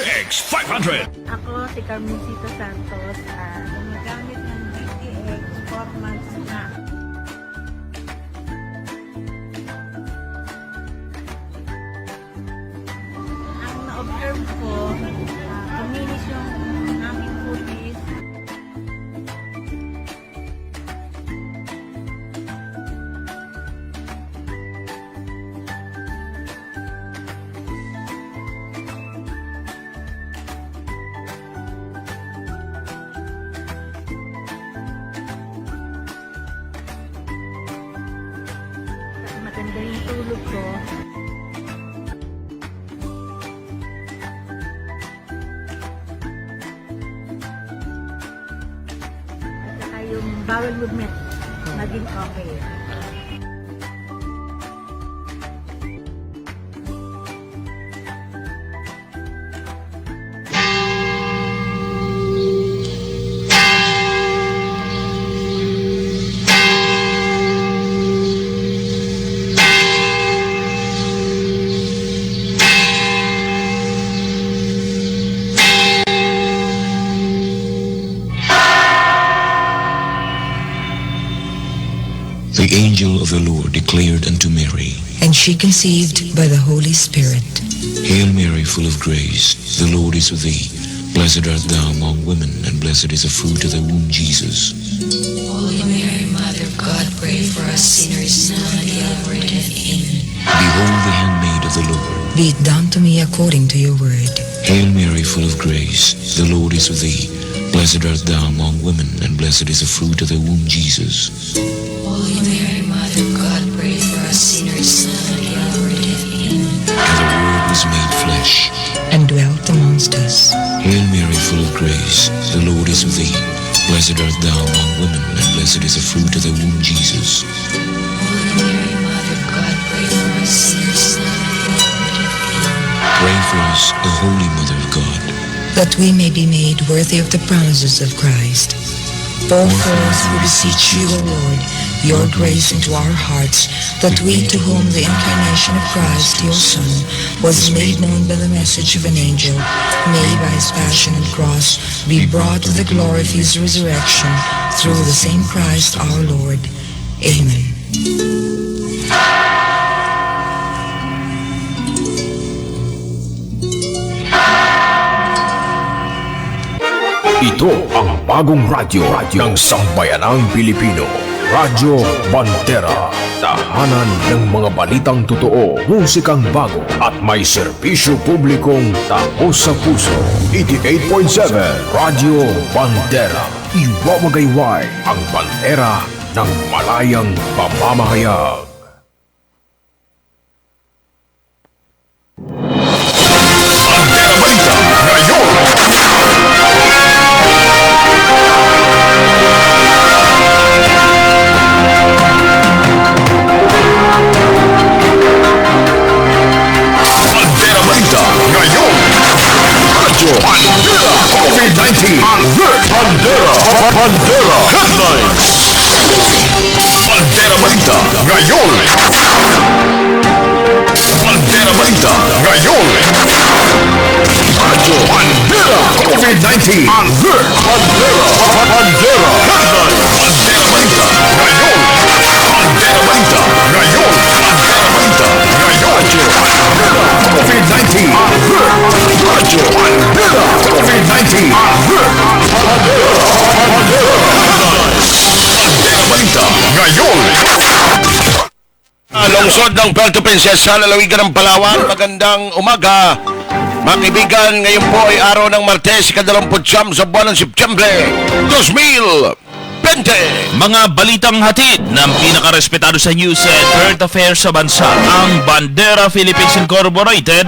X500. Ako si Carmencita Santos, gumagamit ng DTX 4 months na. Ang na-observe ko, kuminis yung aming kutis. Maganda yung tulog ko. At saka yung bowel movement, maging okay. The angel of the Lord declared unto Mary, And she conceived by the Holy Spirit. Hail Mary, full of grace, the Lord is with thee. Blessed art thou among women, and blessed is the fruit of thy womb, Jesus. Holy Mary, Mother of God, pray for us sinners now and at the hour of death. Amen. Behold the handmaid of the Lord. Be it done to me according to your word. Hail Mary, full of grace, the Lord is with thee. Blessed art thou among women, and blessed is the fruit of thy womb, Jesus. Holy Mary, Mother of God, pray for us sinners now and at the hour of death. Amen. And the Word was made flesh, And dwelt amongst us. Hail Mary, full of grace, the Lord is with thee. Blessed art thou among women, and blessed is the fruit of thy womb, Jesus. Holy Mary, Mother of God, pray for us sinners now and at the hour of death. Amen. Pray for us, O Holy Mother of God, That we may be made worthy of the promises of Christ. Pour forth, we beseech you, O Lord, your grace into our hearts, that we, to whom the incarnation of Christ, your Son, was made known by the message of an angel, may by his passion and cross be brought to the glory of his resurrection, through the same Christ our Lord. Amen. Ito ang bagong radyo ng Sambayanang Pilipino. Radyo Bandera. Tahanan ng mga balitang totoo, musikang bago at may serbisyo publikong taos sa puso. 88.7 Radyo Bandera. Iwawagayway ang bandera ng malayang pamamahayag. Bandera Balita ngayon. Bandera Balita ngayon. Radyo Bandera COVID-19 Alert. Bandera Headlines. Bandera Balita ngayon. Bandera Balita ngayon. Radyo Bandera COVID-19 Alert. Bandera Headlines. Bandera Balita ngayon. Bandera Balita ngayon. Bandera Balita ngayon. COVID-19 Alert. Radyo Bandera COVID-19 Alert. Bandera Headlines. Bandera Balita ngayon. Lungsod ng Puerto Princesa, lalawigan ng Palawan. Magandang umaga, mga kaibigan. Ngayon po ay araw ng Martes, 29 sa buwan ng Setyembre 2020. Mga balitang hatid ng pinakarespetado sa news and current affairs sa bansa, ang Bandera Philippines Incorporated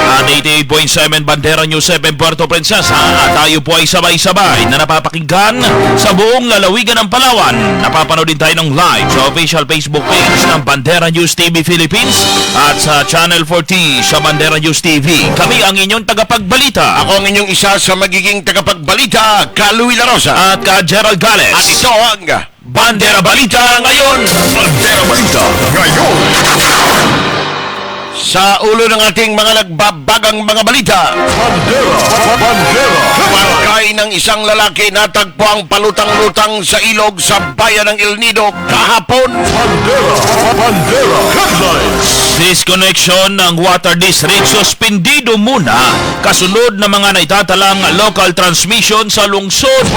at 88.7 Bandera News 7 Puerto Princesa, at tayo po ay sabay-sabay na napapakinggan sa buong lalawigan ng Palawan. Napapanood din tayo ng live sa official Facebook page ng Bandera News TV Philippines at sa Channel 40 sa Bandera News TV. Kami ang inyong tagapagbalita. Ako ang inyong isa sa magiging tagapagbalita, Ka Louie La Rosa At ka Gerald Gales. At ito ang Bandera Balita ngayon. Bandera Balita ngayon. sa ulo ng ating mga nagbabagang mga balita. Barangay ng isang lalaki natagpo ang palutang-lutang sa ilog sa bayan ng El Nido kahapon. Disconnection ng water district suspendido muna kasunod ng mga naitatalang local transmission sa lungsod.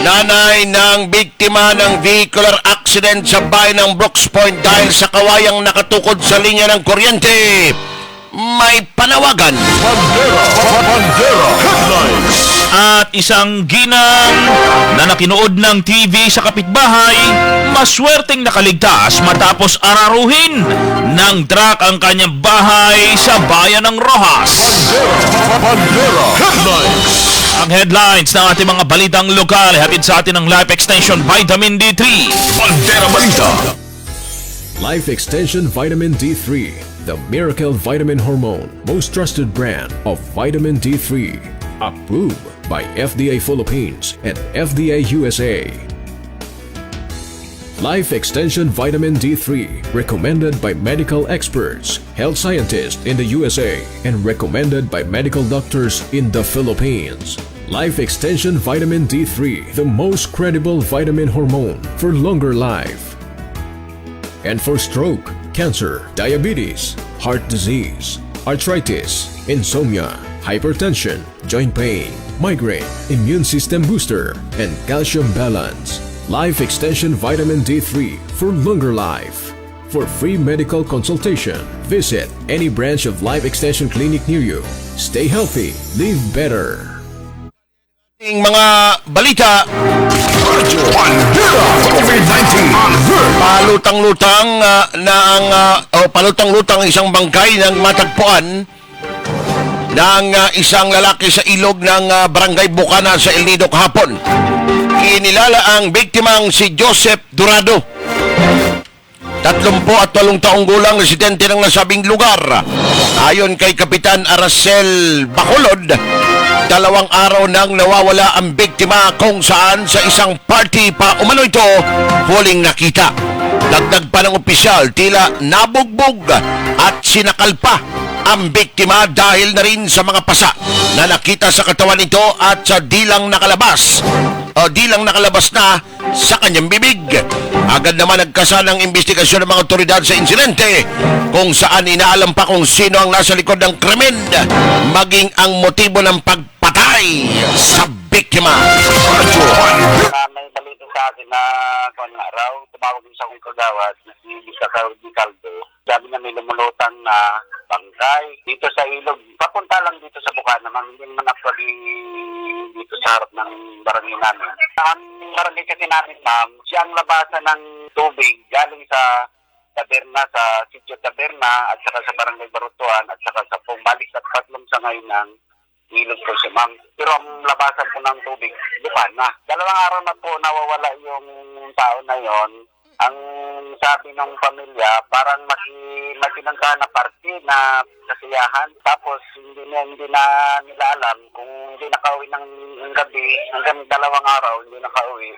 Nanay ng biktima ng vehicular accident sa bayan ng Brooks Point dahil sa kawayang nakatukod sa linya ng kuryente. May panawagan. At isang ginang na nakinood ng TV sa kapitbahay, maswerteng nakaligtas matapos araruhin ng truck ang kanyang bahay sa bayan ng Rojas. Ang headlines ng ating mga balitang lokal hatid sa atin ng Life Extension Vitamin D3. Bandera Balita. Life Extension Vitamin D3, the miracle vitamin hormone, most trusted brand of vitamin D3, approved by FDA Philippines and FDA USA. Life Extension Vitamin D3, recommended by medical experts, health scientists in the USA, and recommended by medical doctors in the Philippines. Life Extension Vitamin D3, the most credible vitamin hormone for longer life. And for stroke, cancer, diabetes, heart disease, arthritis, insomnia, hypertension, joint pain, migraine, immune system booster, and calcium balance. Life Extension Vitamin D3 for longer life. For free medical consultation, visit any branch of Life Extension Clinic near you. Stay healthy, live better. Mga balita. Palutang-lutang palutang-lutang isang bangkay ng matagpuan ng isang lalaki sa ilog ng Barangay Bukana sa El Nido kahapon. Kinilala ang biktimang si Joseph Durado, 38 taong gulang, residente ng nasabing lugar. Ayon kay Kapitan Aracel Bacolod, 2 araw nang nawawala ang biktima kung saan sa isang party pa umano ito huling nakita. Dagdag pa ng opisyal, tila nabugbog at sinakal pa ang biktima dahil na rin sa mga pasa na nakita sa katawan nito at sa dilang nakalabas na sa kanyang bibig. Agad naman nagkasa ng investigasyon ng mga otoridad sa insidente kung saan inaalam pa kung sino ang nasa likod ng krimen maging ang motibo ng pagpatay sa biktima. May balita sa akin na kung araw, tumawag din sa akong kagawad na si Lisa Caldo. Sabi na may lumulutang na bangkay dito sa ilog. Papunta lang dito sa Bukana, hindi naman actually dito sa harap ng barangay namin. Ang barangay kasi namin, ma'am, siyang labasan ng tubig galing sa taberna, sa sitio taberna, at saka sa barangay Barutuan, at saka sa Pumbalik at tatlong sangay ng ilog po siya, ma'am. Pero ang labasan po ng tubig, Bukana. 2 araw na po nawawala yung tao na yon. Ang sabi ng pamilya, parang makinangka na party na kasiyahan. Tapos hindi na nila alam kung hindi nakauwi ng gabi, hanggang 2 araw hindi nakauwi.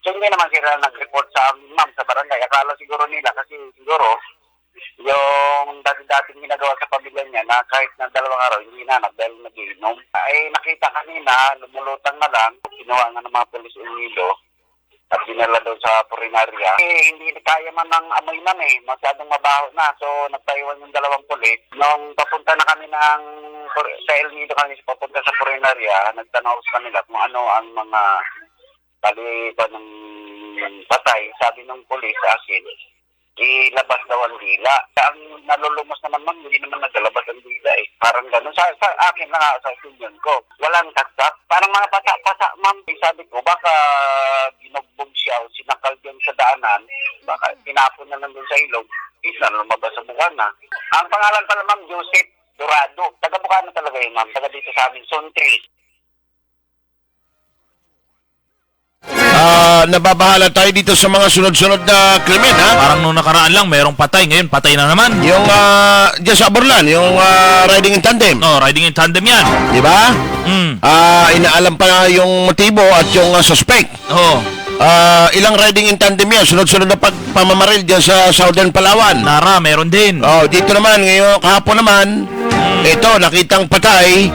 So hindi naman sila nag-report sa ma'am sa barangay. Akala siguro nila kasi siguro yung dati-dating ginagawa sa pamilya niya na kahit na 2 araw hindi na dahil nag-iinom. Ay nakita kanina, lumulutang na lang, kinuha nga ng mga polis Unido at dinala doon sa purinarya. Hindi kaya man ng amoy man masyadong mabaho na. So nagtaiwan yung 2 pulis. Nung papunta na kami sa El Nido kami papunta sa purinarya, nagtanaw sa kanila kung ano ang mga balipa ng patay. Sabi ng pulis sa akin, ilabas daw ang dila. Ang nalulumos naman, ma'am, hindi naman nagalabas ang dila Parang gano'n. Sa akin na sa opinion ko. Walang taktak. Parang mga pasa-pasa, ma'am. Sabi ko, baka binugbog siya o sinakal dyan sa daanan. Baka tinapon na nandun sa ilog. Isa na lumabas sa Bukana. Ang pangalan pala, ma'am, Joseph Durado. Taga Bukana talaga yun, ma'am. Taga dito sa amin, Sontril. Nababahala tayo dito sa mga sunod-sunod na krimen, ha? Parang nung nakaraan lang, merong patay. Ngayon, patay na naman. Yung dyan sa Aborlan, yung riding in tandem. Oh, riding in tandem yan. Di ba? Mm. Inaalam pa na yung motibo at yung suspect. Oh. Ilang riding in tandem yan? Sunod-sunod na pamamaril dyan sa Southern Palawan. Nara, meron din. Dito naman, ngayon, kahapon naman, ito, nakitang patay,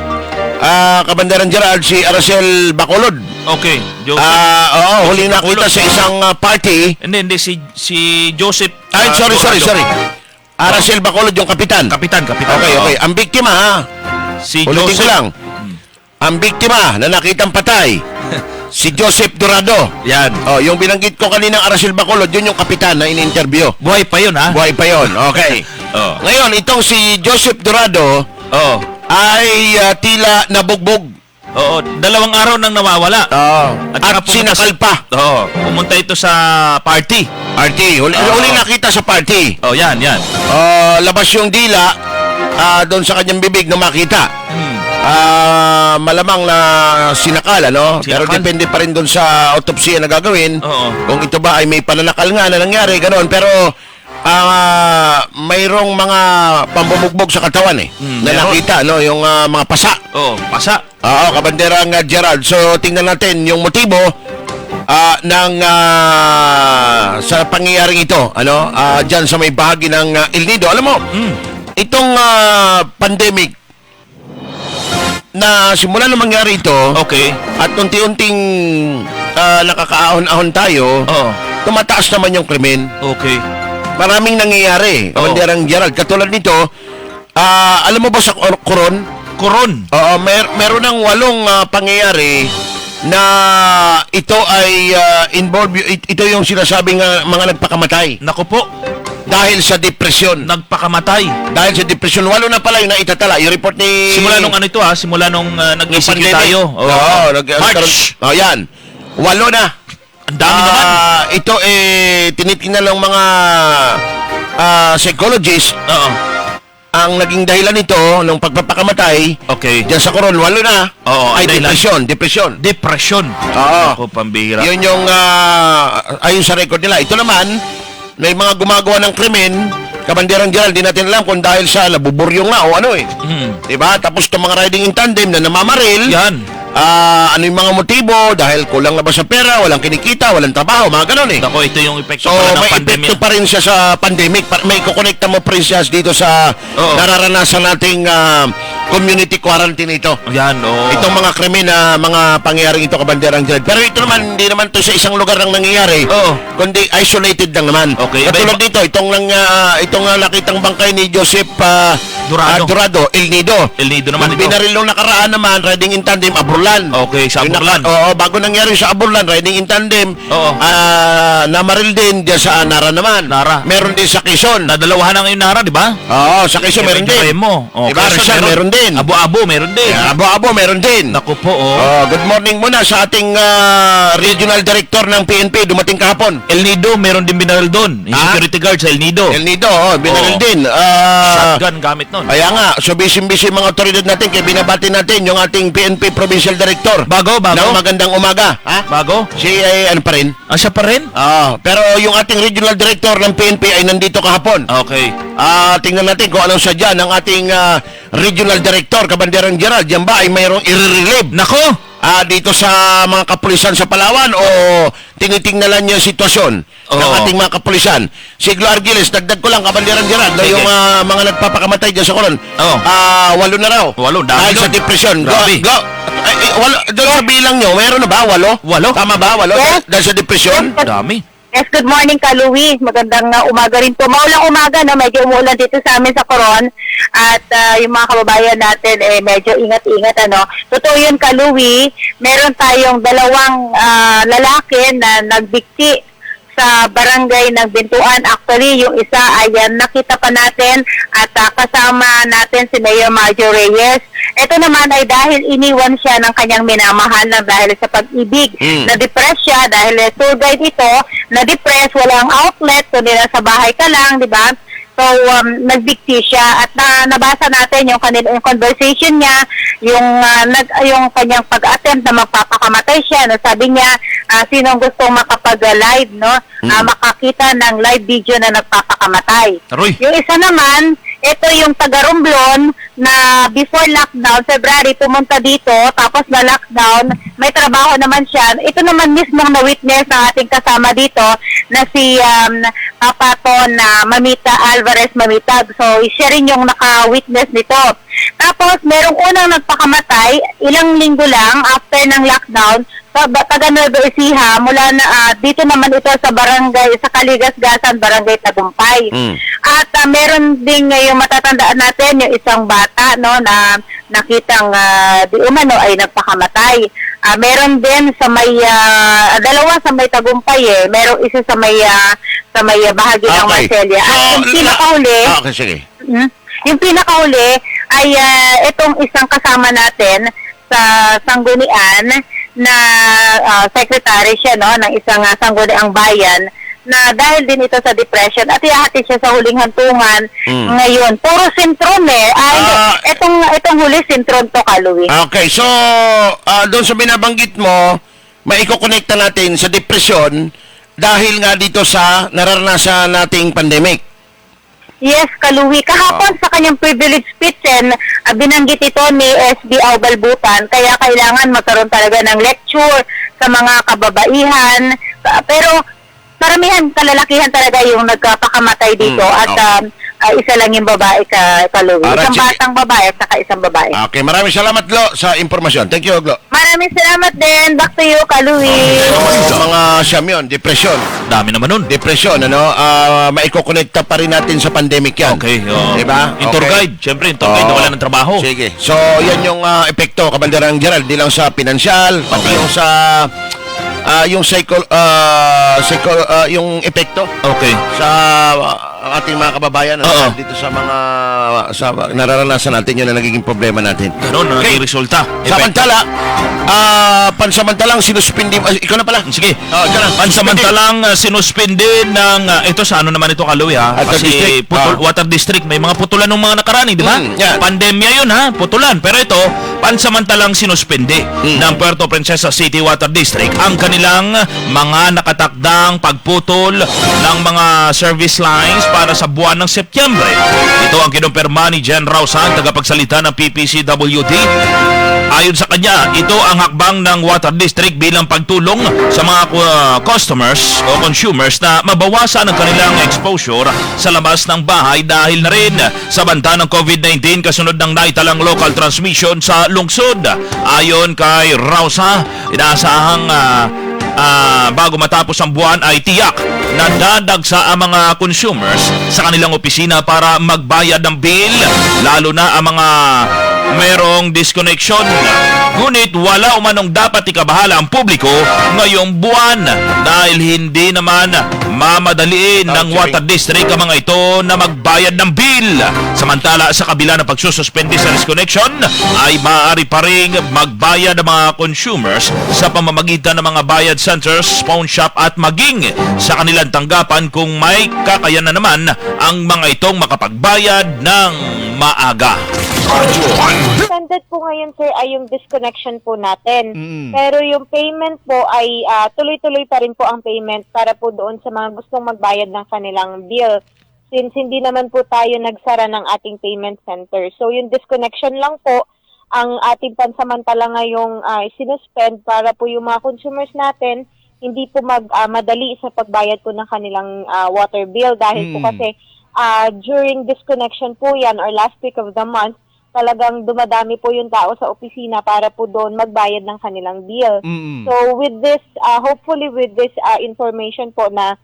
Kabanderan Gerald, si Aracel Bacolod. Okay. Joseph. Huling nakita sa isang party. Hindi. Si Joseph. Sorry. Aracel Bacolod yung kapitan. Kapitan. Okay. Ang biktima, ha? Si Ulitin ko Joseph. lang. Ang biktima na nakitang patay, si Joseph Dorado. Yan. Yung binanggit ko kanina, Aracel Bacolod, yun yung kapitan na in-interview. Buhay pa yun, ha? Buhay pa yun. Okay. Ngayon, itong si Joseph Dorado ay tila nabugbog. Oo. 2 araw nang nawawala. At saka pumunta sinakal pa. Pumunta ito sa party. Huli nakita sa party. Yan. Labas yung dila doon sa kanyang bibig na makita. Malamang na sinakal, ano? Pero Sinakal. depende pa rin doon sa autopsy na gagawin. Oo. Kung ito ba ay may pananakal nga na nangyari, ganoon. Pero mayroong mga pambubugbog sa katawan na meron. nakita, no? Yung mga pasa. Pasa. Kabanderang Gerald. So, tingnan natin yung motibo sa pangyayaring ito, ano? Diyan sa may bahagi ng El Nido. Alam mo, itong pandemic na simula na mangyari ito, Okay. at unti-unting nakakaahon-ahon tayo, tumataas naman yung krimen. Okay. Maraming nangyayari, Kabanderang Gerald. Katulad nito, alam mo ba sa Coron? Meron ng 8 pangyayari na ito ay involved, ito yung sinasabing mga nagpakamatay. Naku po. Dahil sa depresyon. Nagpakamatay. Dahil sa depresyon. 8 na pala yung naitatala. Yung report ni... Simula nung ano ito, simula nung nag-ECQ pandemic. tayo. March. Yan. 8 na. Ang dami naman. Ito tinitingnan ng mga psychologists. Ang naging dahilan nito nung pagpapakamatay, Okay. diyan sa Coron, 8 na. Oo, Ay, ang dahilan. depression. Depression. Oo. Ako, pambihira. Yun yung ayon sa record nila. Ito naman, may mga gumagawa ng krimen, Kabanderang Gerald, di natin alam kung dahil sa nabuburyong nga o ano Diba? Tapos itong mga riding in tandem na namamaril. Yan. Ano yung mga motibo? Dahil kulang na ba sa pera, walang kinikita, walang trabaho, mga ganun Ako, ito yung epekto So, pala ng may pandemya. epekto pa rin siya sa pandemic. May kukonekta mo pa rin siya dito sa nararanasan nating community quarantine ito. Yan, Itong mga krimen na mga pangyayaring ito, Kabanderang Gerald. Pero ito naman, hindi naman to sa isang lugar lang nangyayari. Kundi isolated lang naman. Okay, Katulad dito, itong nakitang bangkay ni Joseph Dorado, El Nido. El Nido naman Yung ito. binaril nung nakaraan naman, riding in tandem, Aburlan. Okay, sa Yung Aburlan. bago nangyari sa Aburlan, riding in tandem, namaril din dyan sa Nara naman. Nara. Meron din sa Quezon. Nadalawahan na ngayon Nara, di ba? Sa Quezon meron din. Diba, Quezon, Rizal meron din. Abo-abo, meron din. Abo-abo meron din. Naku po, Good morning muna sa ating regional director ng PNP, dumating kahapon. El Nido, meron din binaril doon. Yung security guard sa El Nido. El Nido, binaril din. Shotgun gamit nun. Kaya nga, so busy-busy mga otoridad natin, kaya binabati natin yung ating PNP Provincial Director. Bago? Ng magandang umaga. Bago? Si ano pa rin? Siya pa rin? Pero yung ating regional director ng PNP ay nandito kahapon. Okay. Tingnan natin kung anong sadya ng ating regional director, Kabanderang Gerald. Yan ba ay mayroong i-relieve? Nako! Dito sa mga kapulisan sa Palawan o tinitingnan lang yung sitwasyon ng ating mga kapulisan. Siglo Argiles, dagdag ko lang, Kabanderang Gerald, na Sige. yung mga nagpapakamatay dyan sa Coron. 8 na raw. 8, dami Dahil sa nun. depression. Grabe. Doon sa bilang nyo, meron na ba? 8? 8? Tama ba? 8? Yes. Dahil sa depression? Dami. Yes, good morning ka, Louie. Magandang umaga rin po. Maulang umaga, no? Medyo umuulan dito sa amin sa Coron. At yung mga kababayan natin, medyo ingat-ingat, ano. Totoo yun ka, Louie. Meron tayong 2 lalaki na nagbikti sa barangay ng Bintuan. Actually, yung isa ay nakita pa natin at kasama natin si Mayor Marjo Reyes. Ito naman ay dahil iniwan siya ng kanyang minamahal ng dahil sa pag-ibig. Na-depress siya dahil tour guide ito, na-depress, walang outlet, kundi nasa bahay ka lang, di ba? So, nagbikti siya at nabasa natin yung yung conversation niya, yung kanyang pag-attempt na magpapakamatay siya. No? Sabi niya, sinong gustong makapag-live, no? Makakita ng live video na nagpapakamatay. Aroy. Yung isa naman, ito yung taga Romblon na before lockdown, February, pumunta dito, tapos na lockdown, may trabaho naman siya. Ito naman mismong na-witness ng ating kasama dito na si Papaton na Mamita Alvarez Mamitag. So, siya rin yung naka-witness nito. Tapos, merong unang nagpakamatay, ilang linggo lang after ng lockdown, taga Nueva Ecija, mula na dito naman ito sa barangay, sa Kaligasgasan, barangay Tagumpay. At meron din ngayong matatandaan natin yung isang bata no na nakitang di umano ay nagpakamatay. Meron din sa may dalawa sa may Tagumpay merong isa sa may bahagi ng Marcelia. At yung pinakahuli, okay, sige. Yung pinakahuli ay itong isang kasama natin sa Sanggunian na secretary siya no ng isang sangguniang bayan na dahil din ito sa depression at iahati siya sa huling hantungan ngayon. Puro sintron itong huli sintron to, Louie. Okay, so doon sa binabanggit mo, maiko-connecta natin sa depression dahil nga dito sa nararanasan nating pandemic. Yes, Louie. Kahapon sa kanyang privilege speech, binanggit ito ni SB Aubalbutan, kaya kailangan magkaroon talaga ng lecture sa mga kababaihan. Pero karamihan, kalalakihan talaga yung nagpakamatay dito at isa lang yung babae, Louie. Isang batang babae at saka isang babae. Okay, maraming salamat, Glo, sa impormasyon. Thank you, Glo. Maraming salamat din. Back to you, Louie. Sa mga siyam yun, depression. Dami naman nun. Depression, maiko-connecta pa rin natin sa pandemic yan. Okay. Diba? Yung tour guide. Siyempre, yung tour guide na wala ng trabaho. Sige. So, yan yung epekto, Kabalderang Gerald, di lang sa pinansyal, pati yung sa yung yung epekto sa ating mga kababayan dito sa mga nararanasan natin yun na nagiging problema natin. Ganun, naging resulta. Samantala, pansamantalang sinuspindi, ikaw na pala. Sige. Ikaw na. Pansamantalang sinuspindi ng ito sa ano naman ito, Louie, ha? Water Kasi District. Water District, may mga putulan ng mga nakarani, di ba? Yan. Pandemya yun, ha? Putulan. Pero ito, pansamantalang sinuspindi ng Puerto Princesa City Water District ang kanilang mga nakatakdang pagputol ng mga service lines para sa buwan ng Setyembre. Ito ang kinumpirma ni Jen Rausan, tagapagsalita ng PPCWD. Ayon sa kanya, ito ang hakbang ng Water District bilang pagtulong sa mga customers o consumers na mabawasan ang kanilang exposure sa labas ng bahay dahil na rin sa banta ng COVID-19 kasunod ng naitalang local transmission sa lungsod. Ayon kay Rausa, inaasahang bago matapos ang buwan ay tiyak na dadagsa ang mga consumers sa kanilang opisina para magbayad ng bill, lalo na ang mga merong disconnection. Ngunit wala umanong dapat ikabahala ang publiko ngayong buwan dahil hindi naman mamadaliin ng Water District ang mga ito na magbayad ng bill. Samantala, sa kabila ng pagsususpende sa disconnection, ay maaari pa rin magbayad ng mga consumers sa pamamagitan ng mga bayad centers, pawn shop at maging sa kanilang tanggapan kung may kakayanan naman ang mga itong makapagbayad ng maaga. Suspended po ngayon, sir, ay yung disconnection po natin. Pero yung payment po ay tuloy-tuloy pa rin po ang payment para po doon sa mga gustong magbayad ng kanilang bill. Since hindi naman po tayo nagsara ng ating payment center. So yung disconnection lang po ang ating pansamantala ngayong sinuspend para po yung mga consumers natin hindi po madali sa pagbayad po ng kanilang water bill dahil po kasi during disconnection po yan or last week of the month, talagang dumadami po yung tao sa opisina para po doon magbayad ng kanilang bill. So with this, hopefully with this information po na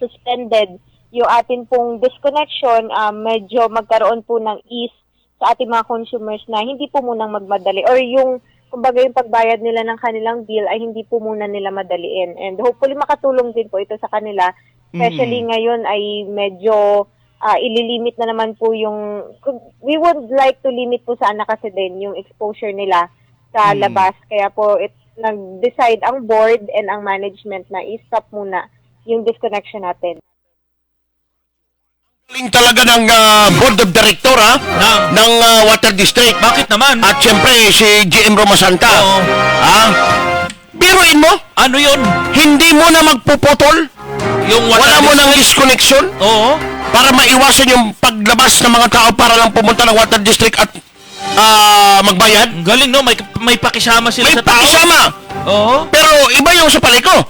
suspended yung atin pong disconnection, medyo magkaroon po ng ease sa ating mga consumers na hindi po munang magmadali or yung kumbaga yung pagbayad nila ng kanilang bill ay hindi po muna nila madaliin. And hopefully makatulong din po ito sa kanila. Especially ngayon ay medyo ililimit na naman po yung, we would like to limit po sana kasi din yung exposure nila sa labas. Kaya po nag-decide ang board and ang management na i-stop muna yung disconnection natin. Galing talaga ng board of director ng Water District. Bakit naman? At syempre si GM Romasanta. Oo. Biruin mo? Ano yun? Hindi mo na magpuputol? Yung Wala mo nang disconnection? Oo. para maiwasan yung paglabas ng mga tao para lang pumunta ng water district at magbayad. Ang galing, no? May pakisama sila May sa tao. pakisama. Oo. Pero iba yung sa Paliko.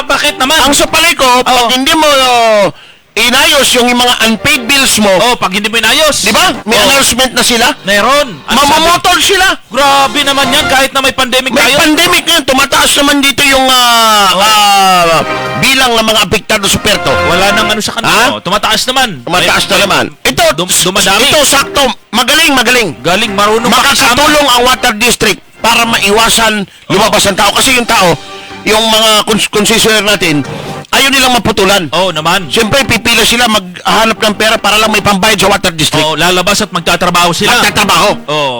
Bakit naman? Ang sa Paliko, pag hindi mo inayos yung mga unpaid bills mo, Pag hindi mo inayos. di ba? May announcement na sila. Meron. Mamamotol sila. Grabe naman yan, kahit na may pandemic May tayo. pandemic ngayon, tumataas naman dito yung bilang ng mga apektado sa Puerto. Wala nang ano sa kanila. Tumataas naman. Tumataas na naman. Ito, dumadami. ito sakto. Magaling. Galing, marunong makisama. Makakatulong ang water district para maiwasan lumabas ang tao. Kasi yung tao, yung mga concessionaire natin, ayaw nilang maputulan. Naman. Siyempre, pipila sila maghanap ng pera para lang may pambayad sa water district. Lalabas at magtatrabaho sila. Magtatrabaho.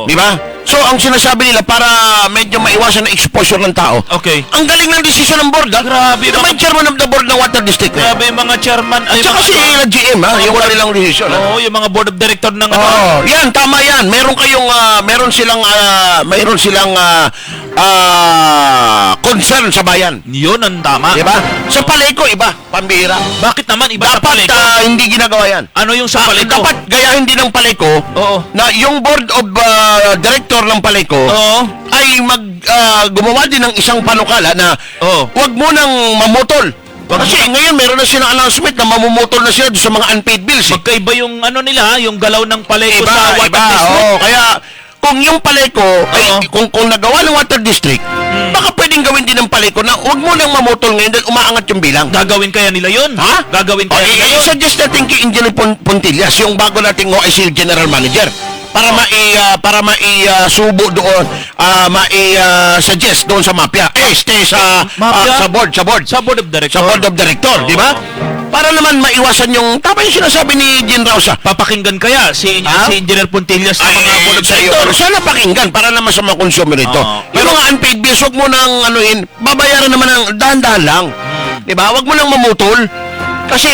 Di ba? So, ang sinasabi nila para medyo maiwasan ang exposure ng tao. Okay. Ang galing ng desisyon ng board, ha? Grabe, Ito may chairman of the board ng water district. Grabe yung mga chairman. At saka si GM, ha? Yung kanilang desisyon. Yung mga board of director ng Yan, tama yan. Meron kayong, meron silang concern sa bayan. Yun ang tama. Diba? Sa Paliko, iba. Pambihira. Bakit naman iba sa Dapat Paliko? hindi ginagawa yan. Ano yung sa Paliko? Dapat gayahin din ng Paliko na yung board of director ng Paliko ay gumawa din ng isang panukala na huwag mo nang mamutol. Kasi ngayon meron na silang announcement na mamumutol na sila sa mga unpaid bills. Magkaiba yung ano nila, yung galaw ng Paliko sa water Iba. district. Kaya kung yung Paliko, kung nagawa ng water district, baka pwedeng gawin din ng Paliko na huwag mo nang mamutol ngayon dahil umaangat yung bilang. Gagawin kaya nila yun? Ha? Gagawin kaya nila yun? I-suggest natin kay Engineer Puntillas, yung bago nating OIC General Manager, para subo doon, suggest doon sa mafia. Stay sa board. Sa board of director. Sa board of director, di ba? Para naman maiwasan yung tama yung sinasabi ni Jean Rausa. Papakinggan kaya si Engineer Puntillas sa mga board of director? Sana pakinggan para naman sa mga consumer ito. Yung mga unpaid bills, huwag mo nang babayaran naman ng dahan-dahan lang. Di ba? Huwag mo nang mamutol. Kasi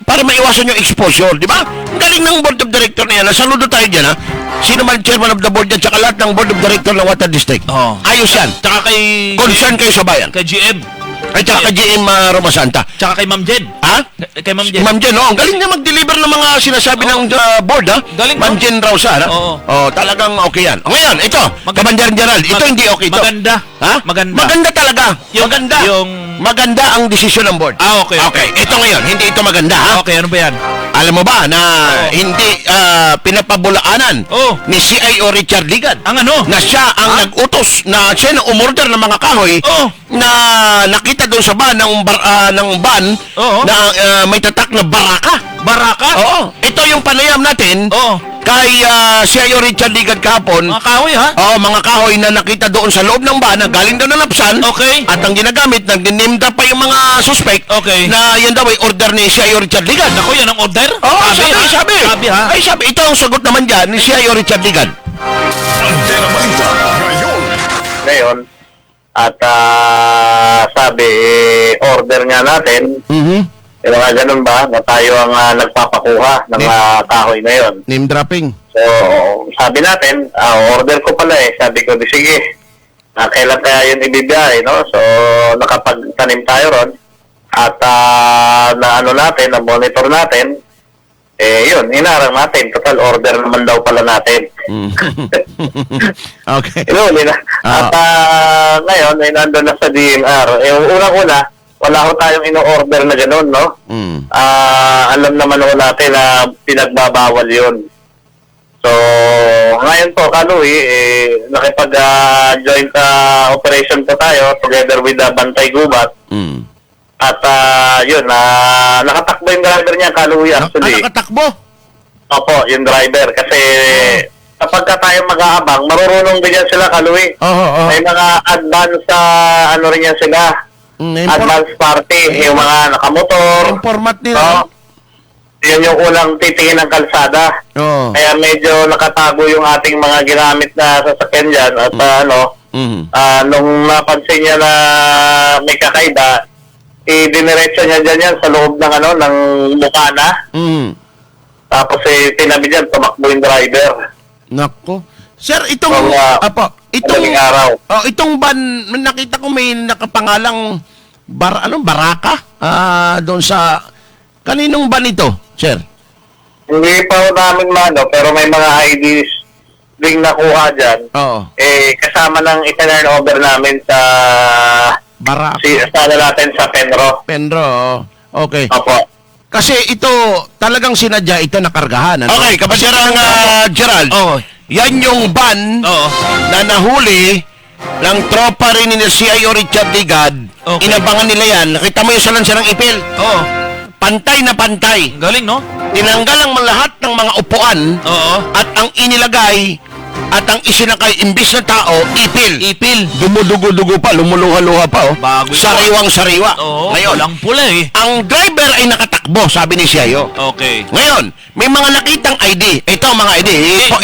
para maiwasan yung exposure, di ba? Ang galing ng board of director na yan. Saludo tayo dyan, ha? Sino man chairman of the board yan, tsaka lahat ng board of director ng water district. Ayos yan. Tsaka kay... Concern kayo sa bayan. Kay GM. Ay, tsaka kay GM Roma Santa. Tsaka kay Ma'am Jen. Ha? Kay Ma'am Jen. Ma'am Jen, ang galing niya mag-deliver ng mga sinasabi ng board, ha? Galing, Ma'am Jen Rausa, ha? Talagang okay yan. Ngayon, ito, Kabandaran General, ito hindi okay ito. Maganda. Ha? Maganda talaga. Maganda ang desisyon ng board. Okay. Okay, ito ngayon, hindi ito maganda, ha? Okay, ano ba yan? Alam mo ba na hindi pinapabulaanan ni CIO Richard Ligan Ang ano? na siya ang nag-utos na siya na umorder ng mga kahoy na nakita doon sa van ng van na may tatak na Baraka. Baraka? Oo. Ito yung panayam natin kay CIO Richard Ligan kahapon. Mga kahoy, ha? Mga kahoy na nakita doon sa loob ng van na galing daw na napsan. Okay. At ang ginagamit, nag-name drop pa yung mga suspect na yan daw ay order ni CIO Richard Ligan. Ako, yan ang order? Sabi. Ito ang sagot naman dyan ni CIO Richard Ligan. Ngayon, at sabi, order nga natin, pero nga ganun ba, na tayo ang nagpapakuha ng kahoy ngayon. Name dropping. So, sabi natin, order ko pala sabi ko, di sige, kailan kaya yun ibibigay, no? So, nakapagtanim tayo ron, at na-monitor natin, yun, inarang natin. Total order naman daw pala natin. Okay. Yun, at ngayon, nandun na sa DMR. Unang-una, wala ko tayong ino-order na gano'n, no? Alam naman ho natin na pinagbabawal yun. So, ngayon po, Kaluwi, nakipag-joint operation po tayo together with Bantay Gubat. At yun, nakatakbo yung driver niya, Kaluwi, actually. Nakatakbo? Opo, yung driver. Kasi kapag tayo mag-aabang, marurunong din yan sila, Kaluwi. May mga advance rin yan sila. Advance party, yung mga nakamotor. Yung format nila. Yun yung unang titingin ng kalsada. Kaya medyo nakatago yung ating mga ginamit na sasakyan dyan. At nung napansin niya na may kakaiba, diniretso niya dyan yan sa loob ng ng Bukana. Tapos tinabi dyan, tumakbo yung driver. Nako. Sir, itong itong van, nakita ko may nakapangalang Baraka doon sa kaninong van ito, sir? Hindi pa namin pero may mga IDs ding nakuha dyan. Oo. Kasama ng itinurn over namin sa Barako. natin sa Penro. Penro, okay. Opo. Kasi ito, talagang sinadya ito nakargahan. Ano? Okay, Kapasirang Gerald, Oo. yan yung van Oo. na nahuli ng tropa rin ni CIO Richard Ligad. Okay. Inabangan nila yan. Nakita mo yung salansya ng ipil. Oo. Pantay na pantay. Galing, no? Tinanggal ang lahat ng mga upuan Oo. at ang inilagay at ang isinakay imbis na tao, ipil. Ipil. Dumudugo-dugo pa, lumuluha-luha pa. Oh. Bago yun. Sariwang-sariwa. Oo, Ngayon, walang pula eh. ang driver ay nakatakbo, sabi ni CIO. Okay. Ngayon, may mga nakitang ID. Ito ang mga ID.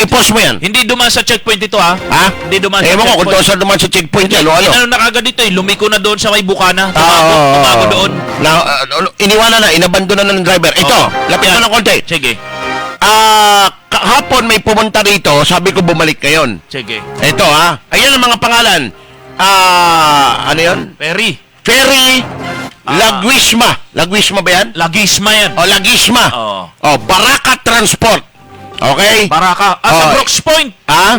I-post mo yan. Hindi dumaan sa checkpoint ito, ha? Ha? Hindi dumaan sa Ewan ko kung checkpoint. doon sa duman sa checkpoint yan. Ano? Inano na kagad dito eh. Lumiko na doon sa may Bukana. Oo. Tumago doon. Iniwanan na, inabandona na ng driver. Ito, Oo. lapit mo Yan. ng konti. Sige. Kahapon may pumunta rito, sabi ko bumalik ngayon. Sige. Ito ayan ang mga pangalan. Ano yun? Ferry. Ferry Laguisma. Laguisma ba yan? Lagisma yan. O Lagisma. Oo. Baraka Transport. Okay? Baraka. Sa Oo. Brooks Point.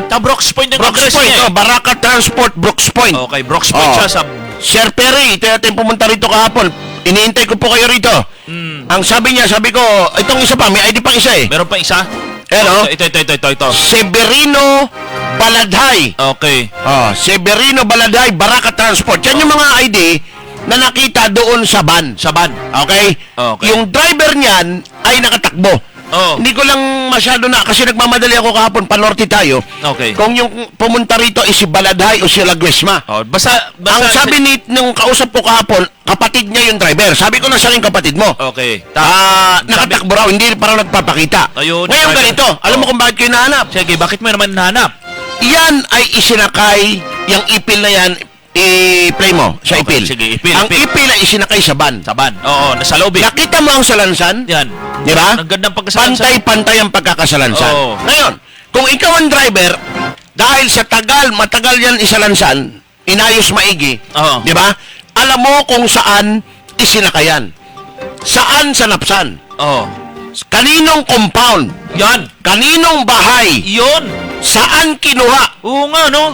Sa Brooks Point yung Brooks address Point. niya eh. Baraka Transport, Brooks Point. Okay, Brooks Point Oo. siya sa... Sir Perry, ito natin pumunta rito kahapon. Iniintay ko po kayo rito. Ang sabi niya, sabi ko, itong isa pa, may ID pang isa eh. Meron pa isa? Ano? Ito. Severino Baladhay. Okay. Severino Baladhay, Baraka Transport. Yan yung mga ID na nakita doon sa van. Sa van. Okay? Okay. Yung driver niyan ay nakatakbo. Oh. Hindi ko lang masyado na, kasi nagmamadali ako kahapon, panorte tayo. Okay. Kung yung pumunta rito ay si Baladhay o si Laguisma. Basta Ang sabi nung kausap ko kahapon, kapatid niya yung driver. Sabi ko na siya yung kapatid mo. Okay. Nakatakbo raw, hindi parang nagpapakita. Ayun, Ngayon driver. ganito, alam mo kung bakit kayo nahanap? Sige, bakit mo naman nahanap? Yan ay isinakay, yung ipil na yan, i-play mo sa Okay, ipil. sige, ipil, Ang ipil. ipil ay isinakay sa van. Sa van. Oo, nasa lobby. Nakita mo ang salansan? Yan. Di ba? Ang gandang pagkasalansan. Pantay-pantay ang pagkakasalansan. Oo. Ngayon, kung ikaw ang driver, dahil sa matagal yan isalansan, inayos maigi, Oo. di ba? Alam mo kung saan isinakayan. Saan sanapsan. Oo. Kaninong compound. Yan. Kaninong bahay. Yun. Saan kinuha. Oo nga, no?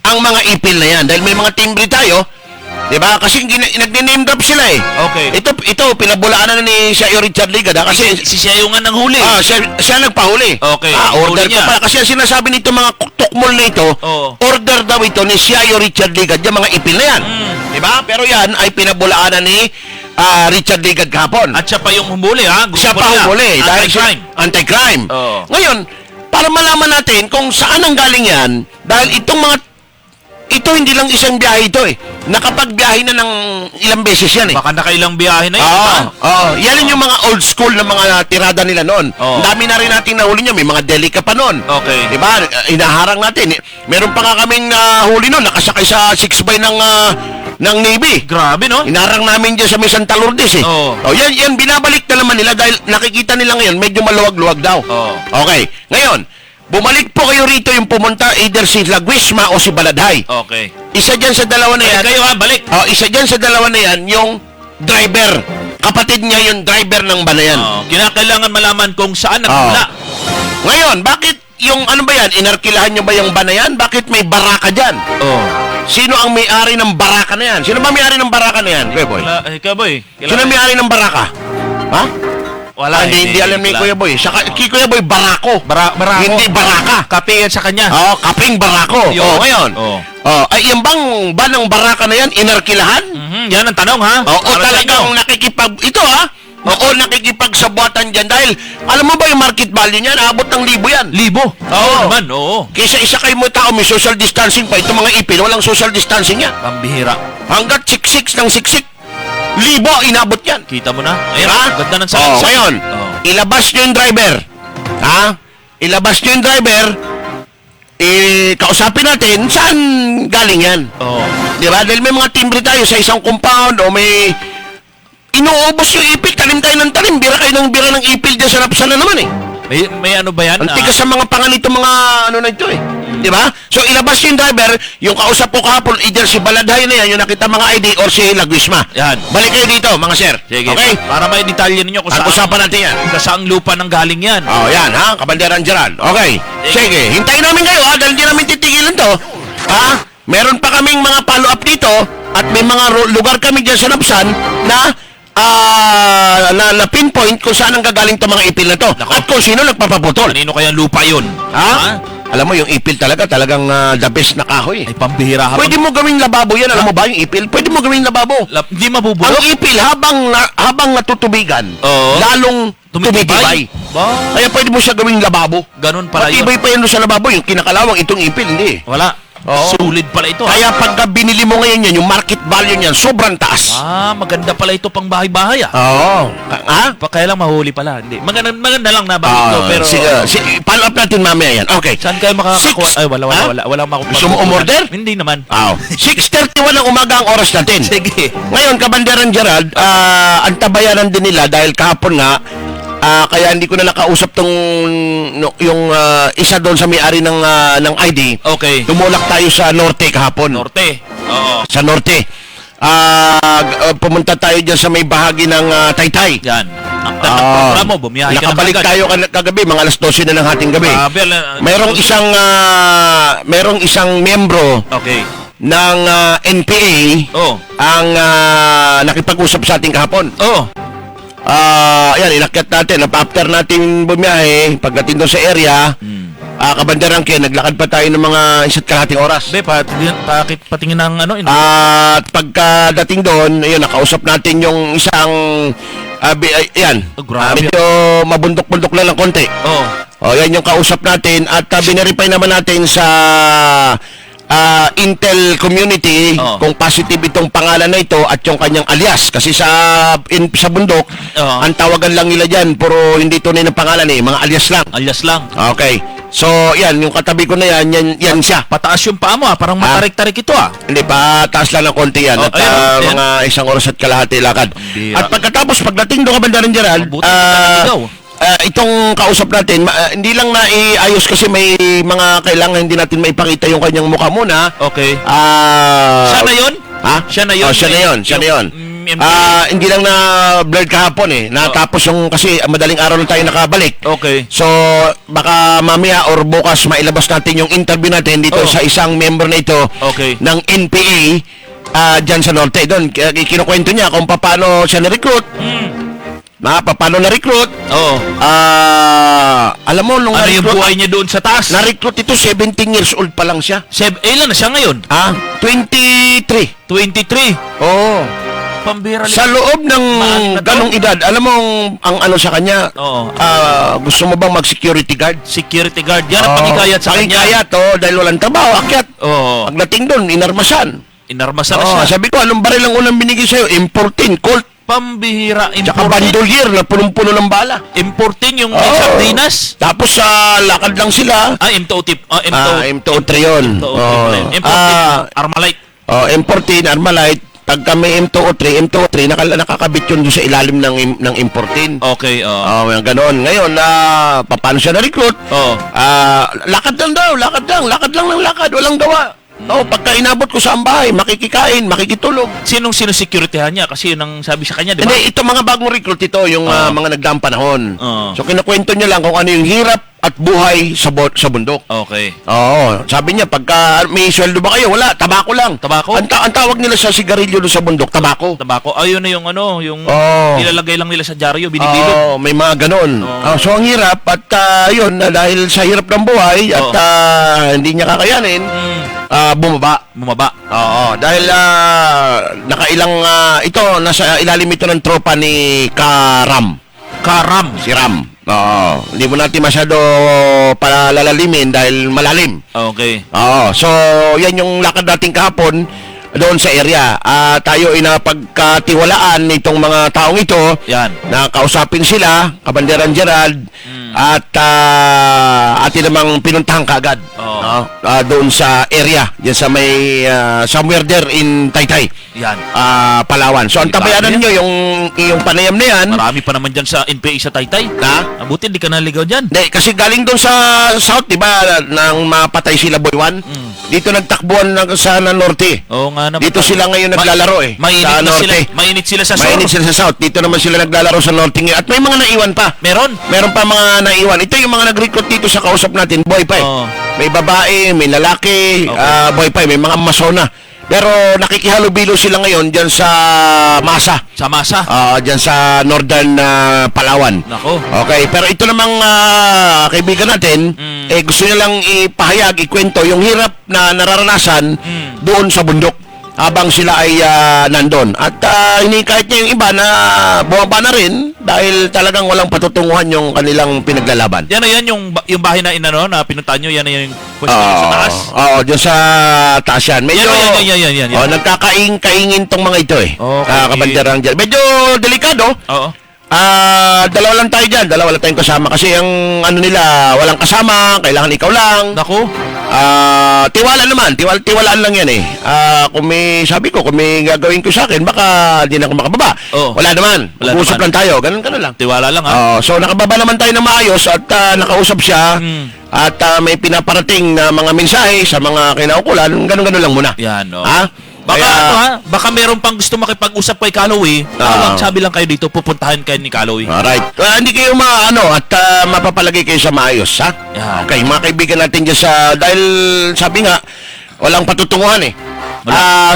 Ang mga ipil na yan. Dahil may mga timbre tayo, di ba? Kasi nag-name drop sila eh. Okay. Ito pinabulaanan na ni Sir Richard Ligad. Kasi Si siya yung nga nang huli. siya nagpahuli. Okay, Order huli niya. pa. Kasi ang sinasabi nito mga tukmol na ito, Oo. order daw ito ni Sir Richard Ligad, yung mga ipil na yan. Di ba? Pero yan ay pinabulaanan ni Richard Ligad kahapon. At siya pa yung humuli, ha? Gusto Siya pa nila. humuli. Dahil Anti-crime. Anti-crime. Oo. Ngayon, para malaman natin kung saan ang galing yan, dahil ito hindi lang isang biyahe ito eh. Nakapagbiyahe na ng ilang beses yan eh. Baka nakailang biyahe na yun. Oo. ha? Oo. Yan yung mga old school na mga tirada nila noon. Oo. Ang dami na rin nating nahuli niya. May mga delica pa noon. Okay. Diba? Inaharang natin. Meron pa nga kaming nahuli noon. Nakasakay sa 6x ng Navy. Grabe, no? Inarang namin dyan sa may Santa Lourdes eh. Oo. Yan binabalik na naman nila dahil nakikita nila ngayon medyo maluwag-luwag daw. Oo. Okay. Ngayon, bumalik po kayo rito yung pumunta either si Laguisma o si Baladhay. Okay. Isa dyan sa dalawa na yan. Balik kayo, ha? Balik. Isa dyan sa dalawa na yan, yung driver. Kapatid niya yung driver ng van na yan. Kinakailangan malaman kung saan nagmula. Ngayon, bakit yung ano ba yan? Inarkilahan nyo ba yung van na yan? Bakit may baraka dyan? Sino ang may-ari ng baraka na yan? Sino ba may-ari ng baraka na yan, Kuya Boy? Kuya Boy. Sino ang may-ari ng baraka? Ha? Wala. Hindi alam ni Kuya Boy. Kay Kuya Boy, barako. Barako. Hindi baraka. Kape yan sa kanya. Kaping barako. Yun. Ngayon. Oo. Ay, yung bang ba ng baraka na yan, inarkilahan? Yan ang tanong, ha? O Para sa talagang inyo. nakikipagsabuatan dyan dahil, alam mo ba yung market value niyan, abot ng 1,000 yan. 1,000? Oo naman, oo. Kaysa isa kayo mo tao, may social distancing pa. Ito mga ipil, walang social distancing yan. Pambihira. Hanggat siksik ng siksik, 1,000 inabot yan. Kita mo na? Ayun, Diba? ang ganda ng salansan. Ngayon, Oo. ilabas nyo yung driver. Ilabas nyo yung driver, kausapin natin, saan galing yan? Oo. Diba? Dahil may mga timbre tayo sa isang compound o may inuubos yung ipil, talim tayo ng talim, bira kayo ng bira ng ipil dyan sa napsan na naman eh. May ano ba yan? Ang tigas sa mga pangan nito mga ano na ito eh. Di ba? So, ilabas yung driver, yung kausap ko kahapon, either si Baladhay na yan, yung nakita mga ID, or si Laguisma. Yan. Balik kayo dito, mga sir. Sige, Okay? para may detalye ninyo kung Pag-usapan natin yan. saang lupa nang galing yan. Oh, yan, ha? Kabanderan Gerald. Okay. Sige, hintayin namin kayo, ha? Dahil di namin titigilan to. Ha? Meron pa kaming mga follow-up dito, at may mga lugar kami dyan sa Napsan na na pinpoint kung saan ang gagaling itong mga ipil na to. Nako. At kung sino nagpapaputol. Kanino kaya lupa yun? Ha? Alam mo, yung ipil talagang the best na kahoy. Ay, pambihira ka. Pwede mo gawing lababo yan. Alam mo ba yung ipil? Pwede mo gawing lababo. Hindi mabubulok. Ang ipil, habang natutubigan, Oo. lalong tumitibay. Ba? Kaya pwede mo siya gawing lababo. Ganun pala yun. Matibay pa yun sa lababo. Yung kinakalawang itong ipil, hindi. Wala. Oo. Sulit pala ito. Kaya pagka binili mo ngayon yan, yung market value niyan, sobrang taas. Maganda pala ito pang bahay-bahay Oo. Ha? Kaya lang mahuli pala. Hindi. Maganda lang nabanggit ko, pero... Follow up natin mamaya yan. Okay. Saan kayo makakakuha? Ay, wala. Ha? Wala makukuha. Gusto mo umorder? Hindi naman. 6:31 ng umaga ang oras natin. Sige. Ngayon, Kabanderan Gerald, ang tabayanan din nila dahil kahapon nga, kaya hindi ko na nakausap yung isa doon sa may-ari ng ID. Okay. Tumulak tayo sa Norte kahapon. Norte. Oo. Sa Norte. Pumunta tayo dyan sa may bahagi ng Taytay. Yan. Ang programa mo, bumiyahe ka na Nakabalik kagad. tayo kagabi, mga alas 12 na ng hating gabi. Merong isang miyembro Okay. ng NPA Oh. ang nakipag-usap sa ating kahapon. Oh. Ayan, inakyat natin. After natin bumiyahe, pagdating doon sa area, Kabanderan Ken, naglakad pa tayo ng mga 1.5 oras. Patingin ng ano? At pagkadating doon, ayun, nakausap natin yung isang, yan, Grabe. medyo mabundok-bundok lang ng konti. Oh. Yan yung kausap natin. At binerify naman natin sa Intel community kung positive itong pangalan na ito at yung kanyang alias. Kasi sa bundok, ang tawagan lang nila dyan, puro hindi tunay na pangalan mga alias lang. Alias lang. Okay. So, yan, yung katabi ko na yan siya. Pataas yung paa mo parang matarik-tarik ito Hindi, pataas lang ng konti yan. At ayan. mga 1 oras at kalahati lakad. Bira. At pagkatapos, pagdating doon, Kabanderan Gerald, Mabuti ka naligaw. itong kausap natin, hindi lang na iayos kasi may mga kailangan hindi natin maipakita yung kanyang mukha muna. Okay. Siya na yun? Ha? Siya na yun? Siya na yun. Hindi lang na blurred kahapon Natapos yung kasi madaling araw na tayo nakabalik. Okay. So, baka mamaya or bukas mailabas natin yung interview natin dito sa isang member na ito ng NPA dyan sa Norte. Doon, kinukwento niya kung paano siya na-recruit. Paano na-recruit? Oo. Alam mo, nung Ano yung buhay niya doon sa taas? na-recruit ito, 17 years old pa lang siya. Ilan na siya ngayon? 23. 23. Oo. Pambira Sa loob ng Maaga na to. ganong edad, alam mo ang ano sa kanya, Oo. gusto mo bang mag-security guard? Security guard. Yan ang panghikayat sa kanya. Panghikayat, dahil walang trabaho, akyat. Oo. Pagdating doon, inarmasan. Inarmasan na siya. Sabi ko, anong baril ang unang binigay sa'yo? M14, Colt. Pambihira. Tsaka bandolier na punong-puno ng bala. M14 yung may sardinas. Tapos sa lakad lang sila. M2 M203 yun. M14 Armalite. M14, Armalite. Pagka may M203, nakakabit yun doon sa ilalim ng M14. Okay. Ganon. Ngayon, paano siya na-recruit? Lakad lang daw, lakad lang ng lakad, walang gawa. Pagka inabot ko sa ambahay, makikikain, makikitulog. Sinong sinusekurityhan niya? Kasi yun ang sabi sa kanya, di ba? Hindi, ito mga bagong recruit ito, yung mga nagdaang panahon. So, kinukwento niya lang kung ano yung hirap at buhay sa bundok. Okay. Oo. Sabi niya, pagka may sweldo ba kayo? Wala, tabako lang. Tabako? Ang tawag nila sa sigarilyo doon sa bundok, tabako. Tabako. Ayun na yung yung ilalagay lang nila sa dyaryo, Oo, binibilog. may mga ganon. So, ang hirap at yun, dahil sa hirap ng buhay at hindi niya kakayanin, bumaba. Oo, dahil nakailang ito, nasa ilalim ito ng tropa ni Karam. Si Ram. Oo, hindi mo natin masyado palalalimin dahil malalim. Okay. Oo, so yan yung lakad natin kahapon doon sa area. Tayo ay napagkatiwalaan nitong mga taong ito. Yan. Na kausapin sila, Kabanderan Gerald, at natin namang pinuntahan kaagad. Oo. No? Doon sa area, diyan sa may somewhere there in Taytay. Yan. Palawan. So ang tabayanan niyo yung panayam na yan. Marami pa naman dyan sa NPA sa Taytay. Ha? Buti hindi ka naligaw dyan. Hindi, kasi galing doon sa south, di ba, nang mapatay sila Boywan. Dito nagtakbuhan sa norte. Oo nga naman. Dito sila ngayon naglalaro Mainit sa na norte. sila. Mainit sila sa Mainit sur. sila sa south. Dito naman sila naglalaro sa norte ngayon. At may mga naiwan pa. Meron. Meron pa mga naiwan. Ito yung mga nag-recruit dito sa kausap natin, boy pa eh. Oo. May babae, may lalaki, Okay. boy pa eh, may mga masona. Pero nakikihalubilo sila ngayon dyan sa Masa. Sa masa. Dyan sa northern Palawan. Nako. Okay, pero ito namang kaibigan natin, gusto niya lang ipahayag, ikwento yung hirap na nararanasan doon sa bundok habang sila ay nandun. At kahit niya yung iba na bumaba na rin dahil talagang walang patutunguhan yung kanilang pinaglalaban. Yan na yan, yung bahay na inano na pinuntahan nyo, yan na yung pwesto sa taas. Oo, dyan sa taas yan. Medyo, Yan. nagkakaing-kaingin tong mga ito eh. Okay. Kabanderang dyan. Medyo delikado. Oo. Dalawa lang tayo dyan. Dalawa lang tayong kasama. Kasi ang ano nila, walang kasama. Kailangan ikaw lang. Nako. Tiwala naman. Tiwalaan lang yan eh. Kung may gagawin ko sa akin, baka di na ako makababa. Oo. Wala naman. Wala Usap naman. lang tayo. Ganun lang. Tiwala lang ha. So nakababa naman tayo na maayos at nakausap siya. At may pinaparating na mga mensahe sa mga kinaukulan. Ganun lang muna. Yan, oh. Ha? Baka baka meron pang gusto makipag-usap kay Calloway. Sabi lang kayo dito, pupuntahan kayo ni Calloway. Alright. Hindi kayo at mapapalagay kayo sa maayos, ha? Yan. Okay, mga kaibigan natin dyan dahil sabi nga, walang patutunguhan eh.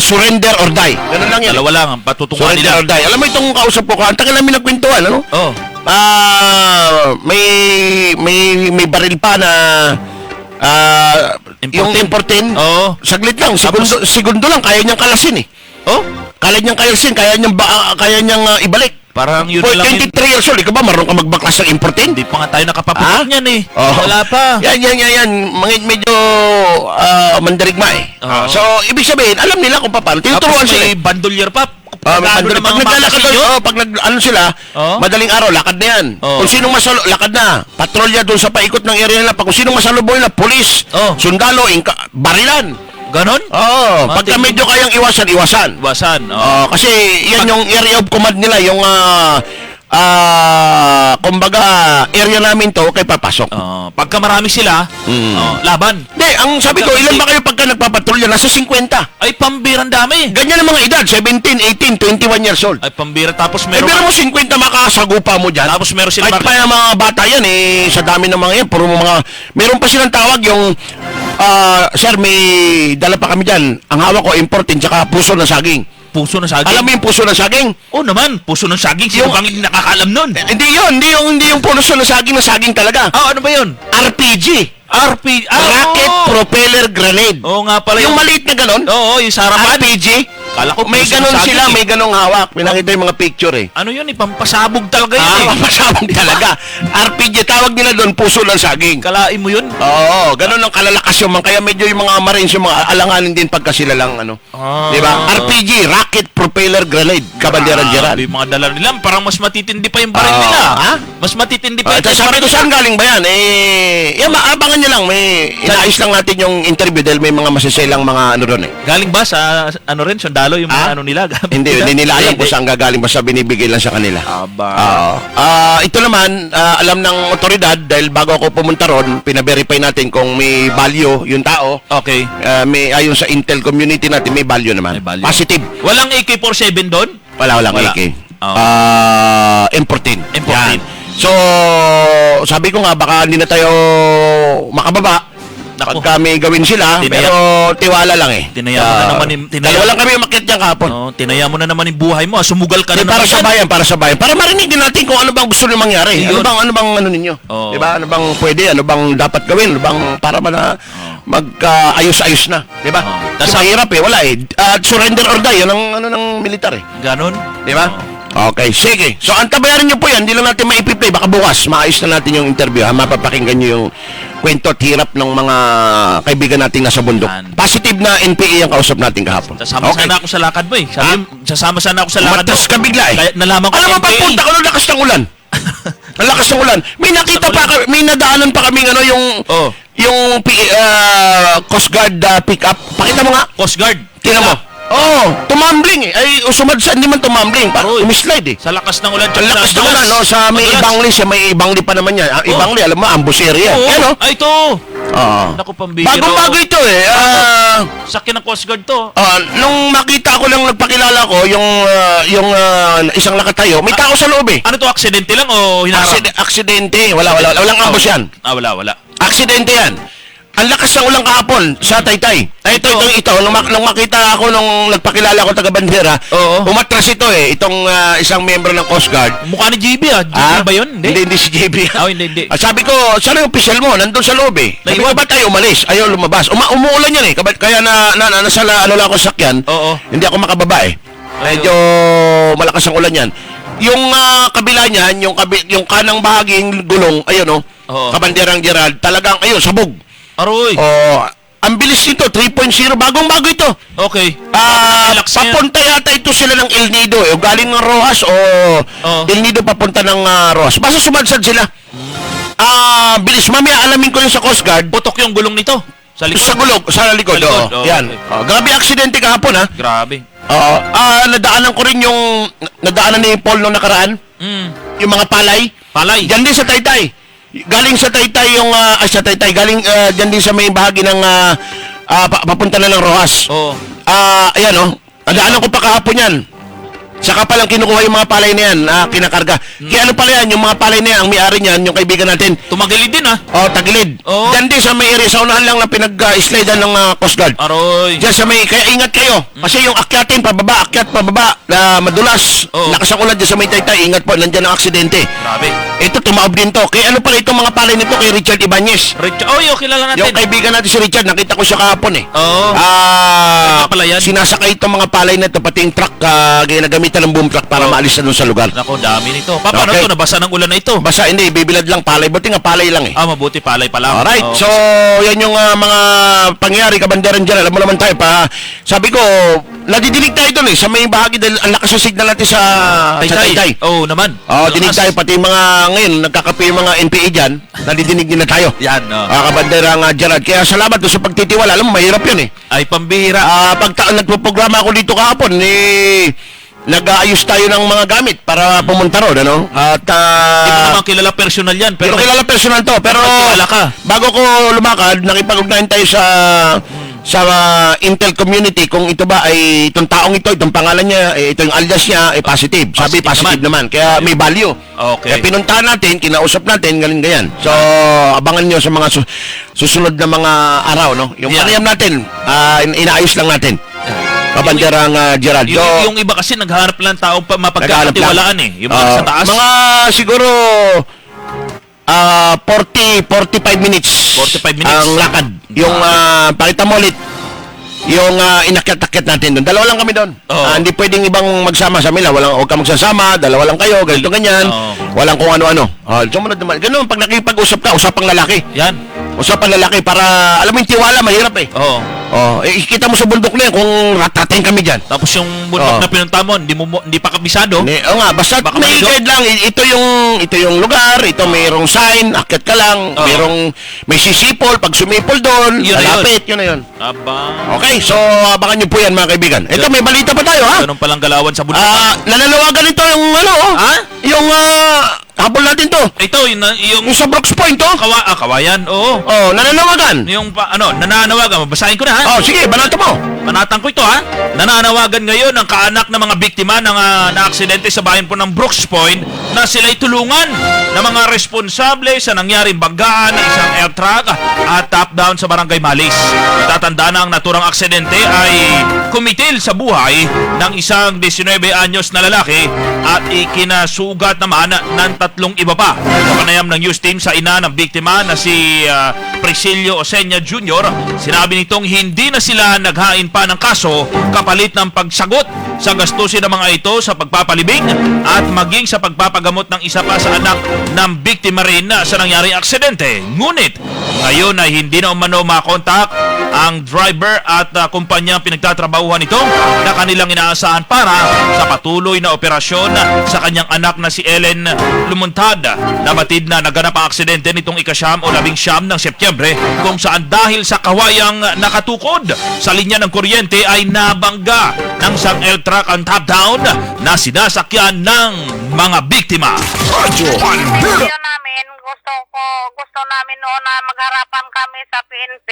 Surrender or die. Ganun lang yan. Dalawa lang ang patutunguhan Surrender nila. or die. Alam mo itong kausap ko, ang tagal namin nagkwentuhan, ano? Oh. May baril pa na yung importin. Oo. Saglit lang, segundo lang, kaya niyang kalasin eh. Oh? Kaya niyang kalasin, kaya niyang ibalik. Parang yun Boy, lang yun. 23 years old, ikaw ba marunong ka magbaklas ng importin? Hindi pa nga tayo nakapaputok niyan eh. Oh. Wala pa. Yan. Medyo mandarigma eh. Oo. So, ibig sabihin, alam nila kung paano. Tinuturuan Tapos sila may eh. bandolier pa. Pag naglalakad doon, sila, Oh. madaling araw, lakad na yan. Oh. Kung sinong lakad na. Patrolya doon sa paikot ng area nila. Kung sinong masalubong na, pulis, Oh. sundalo, barilan. Ganon? Oo, pagka Matik- medyo kayang iwasan. Basan. Kasi yan yung area of command nila, yung kumbaga area namin to kay papasok. Pagka marami sila, laban. Hindi, ang sabi ko, ilan ba kayo pagka nagpapatrolya? Nasa 50. Ay, pambirang dami. Ganyan ang mga edad, 17, 18, 21 years old. Ay, pambira. Tapos Pero meron... mo 50 makasagupa mo dyan. Tapos meron sila... Kahit pa yung mga bata yan sa dami ng mga yan, puro mga, meron pa silang tawag yung, sir, may dala pa kami dyan. Ang hawak ko, importin, tsaka puso ng saging. Puso ng saging. Alam mo yung puso ng saging? Oo naman, puso ng saging. Sino bang hindi nakakaalam nun? Hindi yung puso ng saging talaga. Ano ba yun? RPG. RP... Rocket oo. Propeller Grenade. Oo nga pala. Yung maliit na ganon. Oo, yung sarapan. RPG. Kala ko May puso ng ganon saging sila, eh. may ganong hawak. Pinakita yung mga picture eh. Ano yun? Ipampasabog talaga yun eh. Mapasabog talaga. RPG, tawag nila doon, puso ng saging. Kalain mo yun? Oo, ganun ang kalalakas yung kaya medyo yung mga Marines, yung mga alanganin din pagka sila lang, di ba? RPG, Rocket Propeller Grenade, Kabanderan Gerald. Yung mga dala nila, parang mas matitindi pa yung baril nila. Ha? Mas matitindi pa yung Sabi ko, saan galing ba yan? Maabangan nyo lang, inaayos lang natin yung interview dahil may mga masiselang mga doon eh. Galing ba sa, sundalo, yung mga nila? Hindi nila alam kung saan gagaling, basta binibigay lang sa kanila. Ito naman, alam ng otoridad dahil bago ako pumunta ron, pina-verify natin kung may value yung tao. Okay. Ayon sa intel community natin, may value naman. May value. Positive. Walang AK-47 doon? Walang Wala. AK. Oo. M14. M14. Yan. So, sabi ko nga, baka hindi na tayo makababa. Naku. Pagka may gawin sila, pero tiwala lang eh. Tinaya mo na naman Dalawa lang kami umakyat niya kahapon. tinaya mo na naman yung buhay mo. Sumugal ka na Para naman sa yan. bayan, para sa bayan. Para marinig din natin kung ano bang gusto nyo mangyari. Yun. Ano bang ninyo? Oo. Diba? Ano bang pwede? Ano bang dapat gawin? Ano bang para magkaayos-ayos na? Diba? Oo. Kasi mahirap eh. Wala eh. Surrender or die. Yan ang ng militar eh. Ganon? Diba? Okay, sige. So, antabayaran nyo po yan. Hindi lang natin maipi-play. Baka bukas, maayos na natin yung interview. Mapapakinggan nyo yung kwento at hirap ng mga kaibigan nating nasa bundok. Yan. Positive na NPA ang kausap natin kahapon. Sasama sana ako sa lakad mo eh. Sasama sana ako sa lakad mo. Matas ka bigla eh. Kaya nalaman ko Alam mo, NPA. pagpunta ko ng lakas ng ulan. Ang lakas ng ulan. May nakita pa kami, may nadaanan pa kami Oh. yung Coast Guard pick-up. Pakita mo nga. Coast Guard. Tingnan mo. Tumambling eh. Ay, sumadsa, hindi man tumambling. Parang umislide eh. Sa lakas ng ulan. Ang lakas ng ulan, no? Sa may Madulas. Ibangli, sa may Ibangli pa naman yan. Ibangli, alam mo, ambush area. Oo. Yan, no? Ay, ito. Naku, pambihira. Bagong-bago ito eh. Sakyan ng Coast Guard to. Nung makita ko lang, nagpakilala ko, yung isang nakatayo, may tao sa loob eh. Ano to, aksidente lang o hinarang? Aksidente. Walang ambush yan. Wala. Aksidente yan. Ang lakas ng ulang kahapon sa Taytay. Ay, ito. Nung makita ako nung nagpakilala ko taga-bandera, Oo. umatras ito eh. Itong isang membro ng Coast Guard. Mukha ni JB ah. JB ba yun? Hindi si JB. Hindi. Sabi ko, saan yung official mo? Nandun sa loob eh. Sabi ko, ba't tayo umalis? Ayaw lumabas. Umuulan yan eh. Kaya nasa ano lang ako sakyan. Oo. Hindi ako makababa eh. Medyo malakas ang ulan yan. Yung kabila niyan, yung kanang bahaging gulong, ayun Oo. Kabanderang Gerald, talagang, ayun, sabog. Aroy. Ang bilis nito, 3.0, bagong-bago ito. Okay. Relax yan. Papunta yata ito sila ng El Nido eh. O galing ng Rojas o El Nido papunta ng Rojas. Basta sumadsad sila. Bilis. Mamaya alamin ko yun sa Coast Guard. Putok yung gulong nito. Sa likod. Sa likod. Oo. Yan. Okay. Grabe aksidente kahapon ha. Grabe. Nadaanan ko rin nadaanan ni Paul nung nakaraan. Yung mga palay. Palay. Diyan din sa Taytay. Galing sa Taytay yung sa Taytay, galing diyan din sa may bahagi ng papunta na ng Rojas. Oo. Ayan nadaanan ko pa kahapon yan. Saka palang kinukuha yung mga palay na yan, kinakarga. Kaya ano pala yan, yung mga palay na yan, ang may-ari niyan, yung kaibigan natin. Tumagilid din ah. Tagilid. Oo. Diyan din sa may area, sa unahan lang na pinag-slidean ng Coast Guard. Aroy. Diyan sa may, kaya ingat kayo. Kasi yung akyatin, akyat pababa, na madulas. Oo. Lakas ang ulan dyan sa may Taytay, ingat po, nandiyan ang aksidente. Grabe. Ito, tumaob din to. Kaya ano pala itong mga palay nito kay Richard Ibanez. Kilala natin. Yung kaibigan natin si Richard, nakita ko siya kahapon eh. Oo. Pala yan. Sinasakay itong mga palay na ito, pati yung truck, ginagamitan ng boom truck para maalis na dun sa lugar. Nako, dami nito. Paano Okay. to? Nabasa ng ulan na ito. Basta hindi, bibilad lang palay. Buti nga palay lang eh. Mabuti palay pa lang. Alright, so yan yung mga pangyayari, kabanderan dyan. Alam mo naman tayo pa. Sabi ko, nadidinig tayo doon eh. Sa may bahagi dahil ang lakas ng signal natin sa Taytay. Oo naman. Dinig tayo. Pati yung mga ngayon, nagkakape yung mga NPA dyan. Nadidinig din na tayo. Yan. Kabanderang Gerald. Kaya salamat doon sa pagtitiwala. Alam mo, mahirap yun eh. Ay, pambihira. Pag nagpo-programa ako dito kahapon, nag-aayos tayo ng mga gamit para pumunta ron, ano? At, Hindi mo naman kilala personal yan. pero kilala personal to. Pero, kilala ka. bago ko lumakad, nakipag-ugnayan tayo sa Intel community kung ito ba ay itong taong itong pangalan niya, ito yung alias niya, positive. Sabi positive naman. Kaya may value. Okay. Kaya pinuntahan natin, kinausap natin, ganyan. So, abangan nyo sa mga susunod na mga araw, no? Yung panayam natin, inaayos lang natin. Kabanderang Gerald. Yung iba kasi naghahanap lang taong mapagkakatiwalaan eh. Yung mga sa taas. Mga siguro 45 minutes. 45 minutes. Ang lakad. Yung pakita mo ulit yung inakyat-akyat natin doon. Dalawa lang kami doon. Hindi pwedeng ibang magsama sa mila. Huwag ka magsasama, dalawa lang kayo, ganito ganyan. Walang kung ano-ano. Sumunod naman. Ganun, pag nakipag-usap ka, usapang lalaki. Yan. Usapang lalaki para, alam mo yung tiwala, mahirap eh. Oo. Kita mo sa bundok na yan kung ratatin kami dyan. Tapos yung bundok na pinunta mo, hindi pa kabisado. Nga, basta Baka may maligo. guide lang. Ito yung lugar, ito mayroong sign, akyat ka lang, may sisipol, pag sumipol doon, Yun na lalapit, yun na yun. Aba. Okay, so abangan nyo po yan mga kaibigan. Ito, may balita pa tayo ha? Ganun palang galawan sa bundok. Nananawagan ito yung yung habol natin to. Ito, yung Yung sa Brooks Point to. kawayan, oo. Nananawagan. Yung nananawagan, basahin ko na ha. Sige, banata mo. Panatang ko ito ha. Nananawagan ngayon ang kaanak ng mga biktima ng na-aksidente sa bayan po ng Brooks Point na sila'y tulungan ng mga responsable sa nangyaring banggaan ng isang air truck at top-down sa Barangay Malis. Tatandaan na ang naturang aksidente ay kumitil sa buhay ng isang 19 anyos na lalaki at ikinasugat naman ng 3 iba pa. Kapanayam ng news team sa ina ng biktima na si Priscilio Osenya Jr., sinabi nitong hindi na sila naghain pa ng kaso kapalit ng pagsagot sa gastusin ng mga ito sa pagpapalibing at maging sa pagpapagamot ng isa pa sa anak ng biktima rin sa nangyaring aksidente. Ngunit Ngayon ay hindi na umano makontak ang driver at kumpanya pinagtatrabahuhan nito na kanilang inaasahan para sa patuloy na operasyon sa kanyang anak na si Ellen Lumuntad. Nabatid na naganap ang aksidente nitong ika-9 o 11 ng Setyembre kung saan dahil sa kawayang nakatukod sa linya ng kuryente ay nabangga ng isang air truck ang top down na sinasakyan ng mga biktima. Radyo Bandera. namin, gusto namin noon na magharapan kami sa PNP.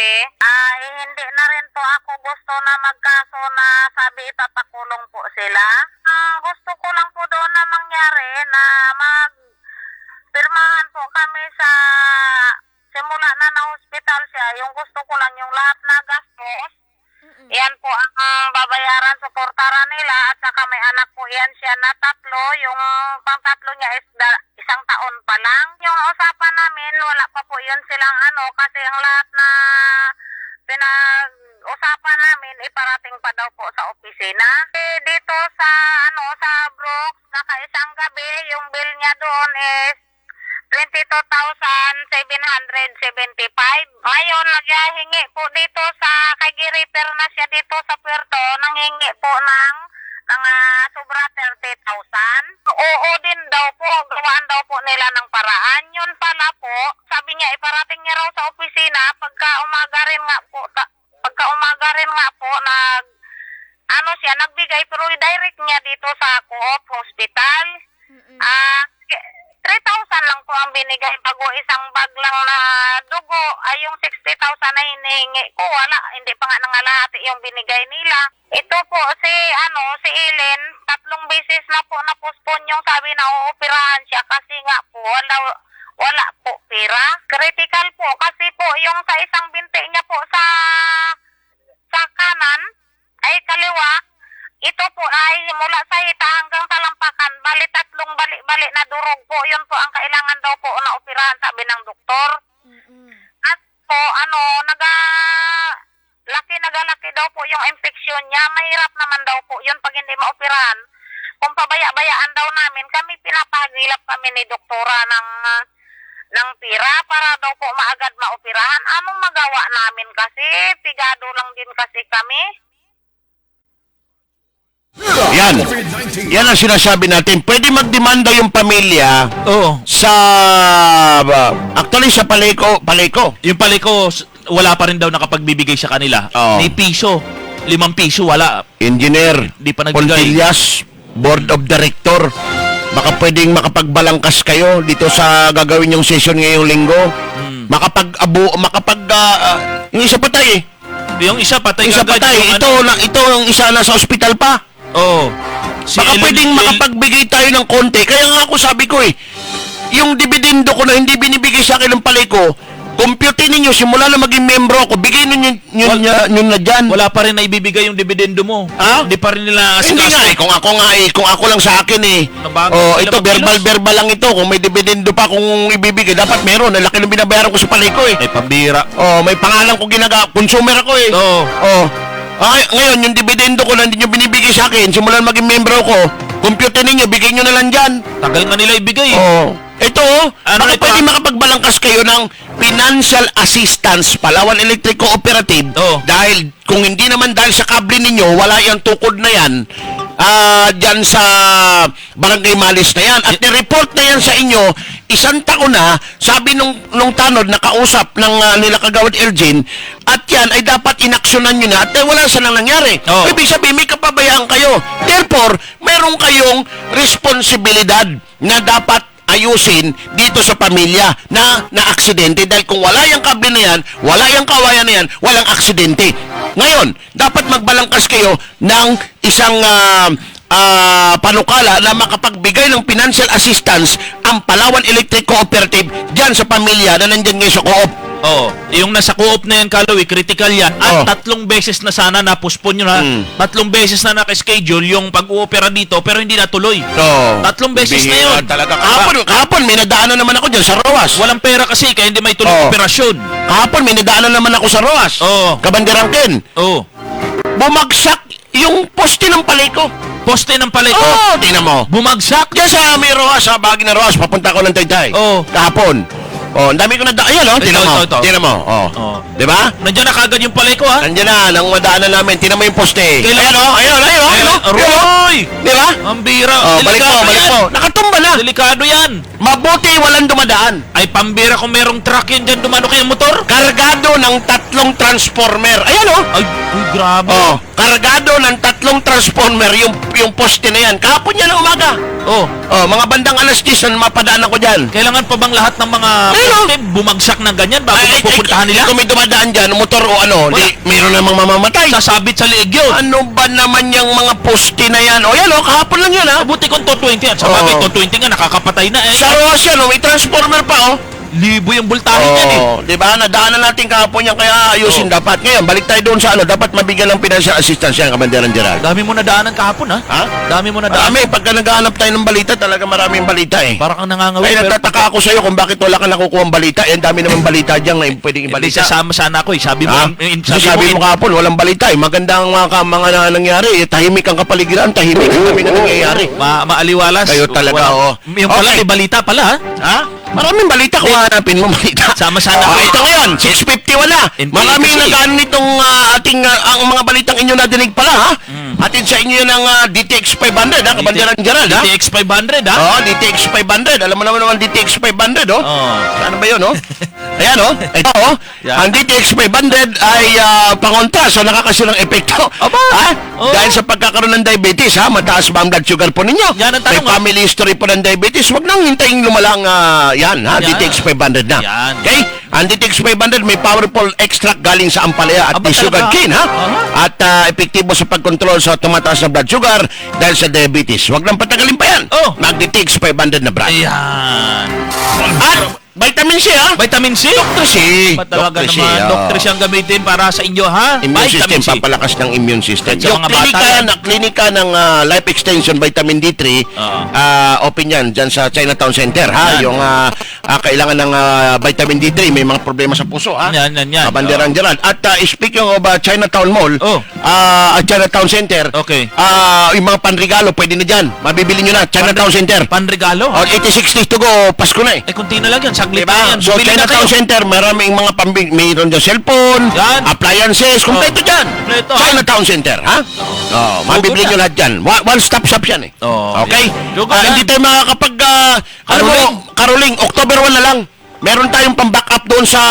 Hindi na rin po ako gusto na magkaso na sabi ipapakulong po sila. Gusto ko lang po doon na mangyari na magpirmahan po kami sa simula na hospital siya. Yung gusto ko lang yung lahat na gastos. Yan po ang babayaran, suportaran nila at saka may anak po yan siya na 3. Yung pang-3 niya is 1 taon pa lang. Yung usapan namin, wala pa po yun silang kasi ang lahat na pinag-usapan namin iparating pa daw po sa opisina. Dito sa sa Brooks, nakaisang gabi, yung bill niya doon is 22,775. Ngayon, naghahingi po dito sa kay Repair na siya dito sa Puerto, nanghingi po ng sobra 30,000. Oo din daw po, gawaan daw po nila ng paraan. Yun pala po, sabi niya, iparating niya raw sa opisina pagka umaga rin nga po, siya, nagbigay pero direct niya dito sa Co-op Hospital. 3,000 lang po ang binigay bago isang bag lang na dugo. Yung 60,000 na hinihingi ko, wala. Hindi pa nga nangalahati yung binigay nila. Ito po, si Ellen, 3 beses na po na-postpone yung sabi na uoperahan siya kasi nga po, wala po pera. Critical po kasi po yung sa isang binti niya po sa kanan, ay kaliwa, ito po ay mula sa hita hanggang sa lampakan, bali 3 bali-bali na durog po. Yun po ang kailangan daw po na operahan, sabi ng doktor. At po, nagalaki daw po yung infection niya. Mahirap naman daw po yun pag hindi maoperahan. Kung pabaya-bayaan daw namin, kami pinapahagilap kami ni doktora ng pira para daw po maagad maoperahan. Anong magawa namin kasi? Pigado lang din kasi kami. Yan ang sinasabi natin. Pwede magdemanda yung pamilya sa actually sa Paleco. Yung Paleco, wala pa rin daw nakapagbibigay sa kanila. May piso. 5 piso, wala. Engineer Di pa nagbigay. Pontillas, Board of Director. Baka pwedeng makapagbalangkas kayo dito sa gagawin yung session ngayong linggo. Yung isa patay eh. Yung isa patay. Isa patay. Ito ang isa nasa ospital pa. Baka pwedeng makapagbigay tayo ng konti. Kaya nga ako sabi ko yung dividendo ko na hindi binibigay sa akin ng Paleco, computin ninyo, simula na maging membro ako, bigay ninyo yun na dyan. Wala pa rin na ibibigay yung dividendo mo. Hindi pa rin nila Hindi nga kung ako lang sa akin ito verbal lang ito. Kung may dividendo pa kung ibibigay, dapat meron. Laki ng binabayaran ko sa Paleco May pambira. may pangalan ko consumer ako ngayon, yung dividendo ko na hindi nyo binibigay sa akin, simulan maging membro ko, computer ninyo, bigay nyo na lang dyan. Tagal nga nila ibigay Ito, baka pwede makapagbalangkas kayo ng financial assistance, Palawan Electric Cooperative, dahil kung hindi naman dahil sa kable ninyo, wala yung tukod na yan, dyan sa Barangay Malis na yan. At ni-report na yan sa inyo, 1 taon na, sabi nung tanod, nakausap ng nila Kagawad Elgin, at yan ay dapat inaksyonan nyo na at wala sanang nangyari. Ibig sabihin, may kapabayaan kayo. Therefore, meron kayong responsibilidad na dapat ayusin dito sa pamilya na aksidente, dahil kung wala yung kable na yan, wala yung kawayan na yan, walang aksidente. Ngayon, dapat magbalangkas kayo ng isang panukala na makapagbigay ng financial assistance ang Palawan Electric Cooperative dyan sa pamilya na nandyan ngayon sa co-op. Yung nasa co-op na yan, Kaloy, critical yan. At 3 beses na sana na-postpone nyo na. 3 beses na naka-schedule yung pag-uopera dito pero hindi natuloy. 3 beses na yun. Kahapon, may nadaanan naman ako dyan sa ROAS. Walang pera kasi kaya hindi may tuloy operasyon. Kahapon, may nadaanan naman ako sa ROAS. Kabanderangkin. Bumagsak yung poste ng Paleco. Poste ng Paleco? Tingnan mo. Bumagsak? Diyan sa may ROAS, sa bahagi ng ROAS, papunta ko ng Taytay. Kahapon. Oh, ang dami ko na ayan, oh. Tingnan mo. Ito. Tingnan mo. Oh. Oh. Di ba? Nandiyan na kagad yung palay ko, ha? Nandiyan na, nang madaanan namin. Tingnan mo yung poste. Kailan- Ayun, oh. Roy! Di ba? Ang bira. Oh, balik Delikado mo. yan. Nakatumba na. Delikado yan. Mabuti walang dumadaan. Ay, pambira kung merong truck yan dyan, dumano kayong motor. Kargado ng 3 transformer. Ayan, oh. Ay, grabe. Oh, kargado ng 3 transformer yung poste na yan. Kahapon yan ng umaga. Oh, Oh, mga bandang alas 10 na mapadaan ako dyan. kailangan pa bang lahat ng mga Ayun, poste bumagsak ng ganyan bago pupuntahan nila? Kung may dumadaan dyan, motor o ano, Wala. di, mayroon namang mamamatay. Sasabit sa liig yun. Ano ba naman yung mga poste na yan? O yan, o, kahapon lang yan, ha? Mabuti kung 220 yan. Sa bagay, Oo. 220 nga, nakakapatay na eh. Sa Roas yan, o, may transformer pa, o. Libo yung bultahe yan eh. Oh, di ba? Nadaanan natin kahapon yan, kaya ayusin dapat. Ngayon, balik tayo doon sa ano, dapat mabigyan ng financial assistance yan, Kabanderan Gerald. Dami mo na daanan kahapon, ha? Ha? Dami mo na daanan. Marami, pagka naghahanap tayo ng balita, talaga maraming balita eh. Parang kang nangangawin. Kaya nagtataka ako sa'yo kung bakit wala ka nakukuha ng balita. Eh, ang dami naman balita dyan na pwedeng Hindi, ibalita. sasama sana ako eh. Sabi mo, Ha? Sabi mo kahapon, walang balita eh. Maganda ang mga nangyari eh. Tahimik ang kapaligiran, tahimik ang kami na nangyayari. maaliwalas. Kayo talaga, oh. Yung pala, Okay. may balita pala, ha? Ha? Maraming balita kung hanapin mo balita. Sama-sama Oh, ako. ito ngayon, 6:50 wala. Hindi Maraming kasi. nagaan nitong ating ang mga balitang inyo nadinig pala ha. Atin sa inyo ng DTX 500 ha, Kabanderan Gerald ha. DTX 500, ha? Oh, DTX 500. Alam mo naman DTX 500 oh. Oh. Ano ba 'yun oh? Ayan oh. Ito oh. Yeah. Ang DTX 500 ay pangontra so nakakasunang epekto. Aba. Ha? Oh. Dahil sa pagkakaroon ng diabetes ha, mataas ba ang blood sugar po ninyo? Yan ang May tanong, ha? family history po ng diabetes. Wag nang hintayin lumalang yan ha, Yan. DTX 500 na. Yan. Okay? Ang DTX 500 may powerful extract galing sa ampalaya at Aba, the sugar talaga? cane ha. Aha. At epektibo sa pagkontrol sa tumataas na blood sugar dahil sa diabetes. Wag nang patagalin pa yan. Oh. Mag-DTX 500 na brand. Ayan. At vitamin C ha. Vitamin C? Dr. C. Ba talaga Dr. C, naman, oh. Dr. siyang gamitin para sa inyo, ha? Immune system, Vitamin C. papalakas ng immune system. At sa Yung mga bata yan. klinika ng Life Extension Vitamin D3, Oo. open yan dyan sa Chinatown Center, ha? Yan. Yung kailangan ng vitamin D3, may mga problema sa puso, ha? Yan. Kabanderan Gerald. At speaking of Chinatown Mall, Oh. at Chinatown Center, Okay. yung mga panregalo, pwede na dyan. Mabibili nyo na, Chinatown Center. Panregalo? O, 86 days to go, Pasko na eh. kunti na lang yan. Saglit Diba? na yan. So, Bumili na Chinatown kayo. Center, maraming mga mayroon dyan cellphone, Yan. appliances, kompleto Oh. dyan. Kompleto, ha? Chinatown Center, ha? Oh, mabibili na. nyo lahat dyan. One-stop shop yan eh. Oh, Okay? yan. Lugar na. Hindi tayo makakapag, Caroling, October 1 na lang. Meron tayong pang-backup doon sa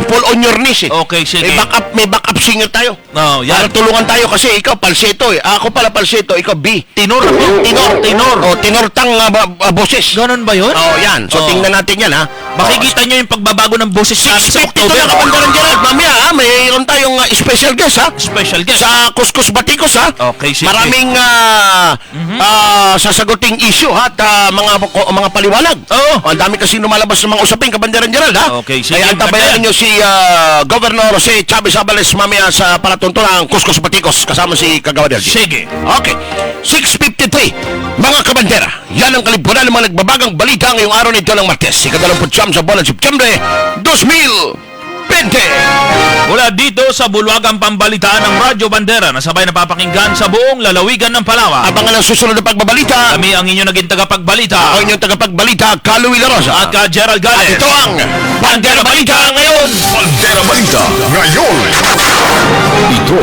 Fall on Your Knees eh. Okay, sige. May backup singer tayo. Oh, Para yan. tulungan tayo kasi ikaw falsetto eh. Ako pala falsetto, ikaw B. Tinor ako. Tinor. Oh, tinortang boses. Ganon ba yun? Oh, yan. So Oh. tingnan natin yan ha. Makikita nyo yung pagbabago ng boses namin sa 6:52 October. na Kabanderan Gerald. Mamaya ha, mayroon tayong special guest ha. Special guest. Sa Kuskus Batikos ha. Okay, sige. Maraming sasaguting issue ha at mga paliwanag. Oo. Ang dami kasi lumalabas ng mga usapin Kabanderan Gerald ha. Okay, sige. Kaya antabayan ninyo si Governor Jose Chavez Abales mamaya sa palatuntunan ng Kuskus Batikos kasama si Kagawa Del G. Sige. Okay. 6:53. Mga kabandera, yan ang kalibunan ng mga nagbabagang balita ngayong araw nito ng Martes. Ika-29 sa buwan ng Septembre 2020. Mula dito sa bulwagang pambalitaan ng Radyo Bandera na sabay napapakinggan sa buong lalawigan ng Palawan. Abangan ang susunod na pagbabalita. Kami ang inyong naging tagapagbalita. Ako inyong tagapagbalita, Kaluwi La Rosa. At ka Gerald At Gales. ito ang Bandera Balita ngayon. Bandera Balita ngayon. Ito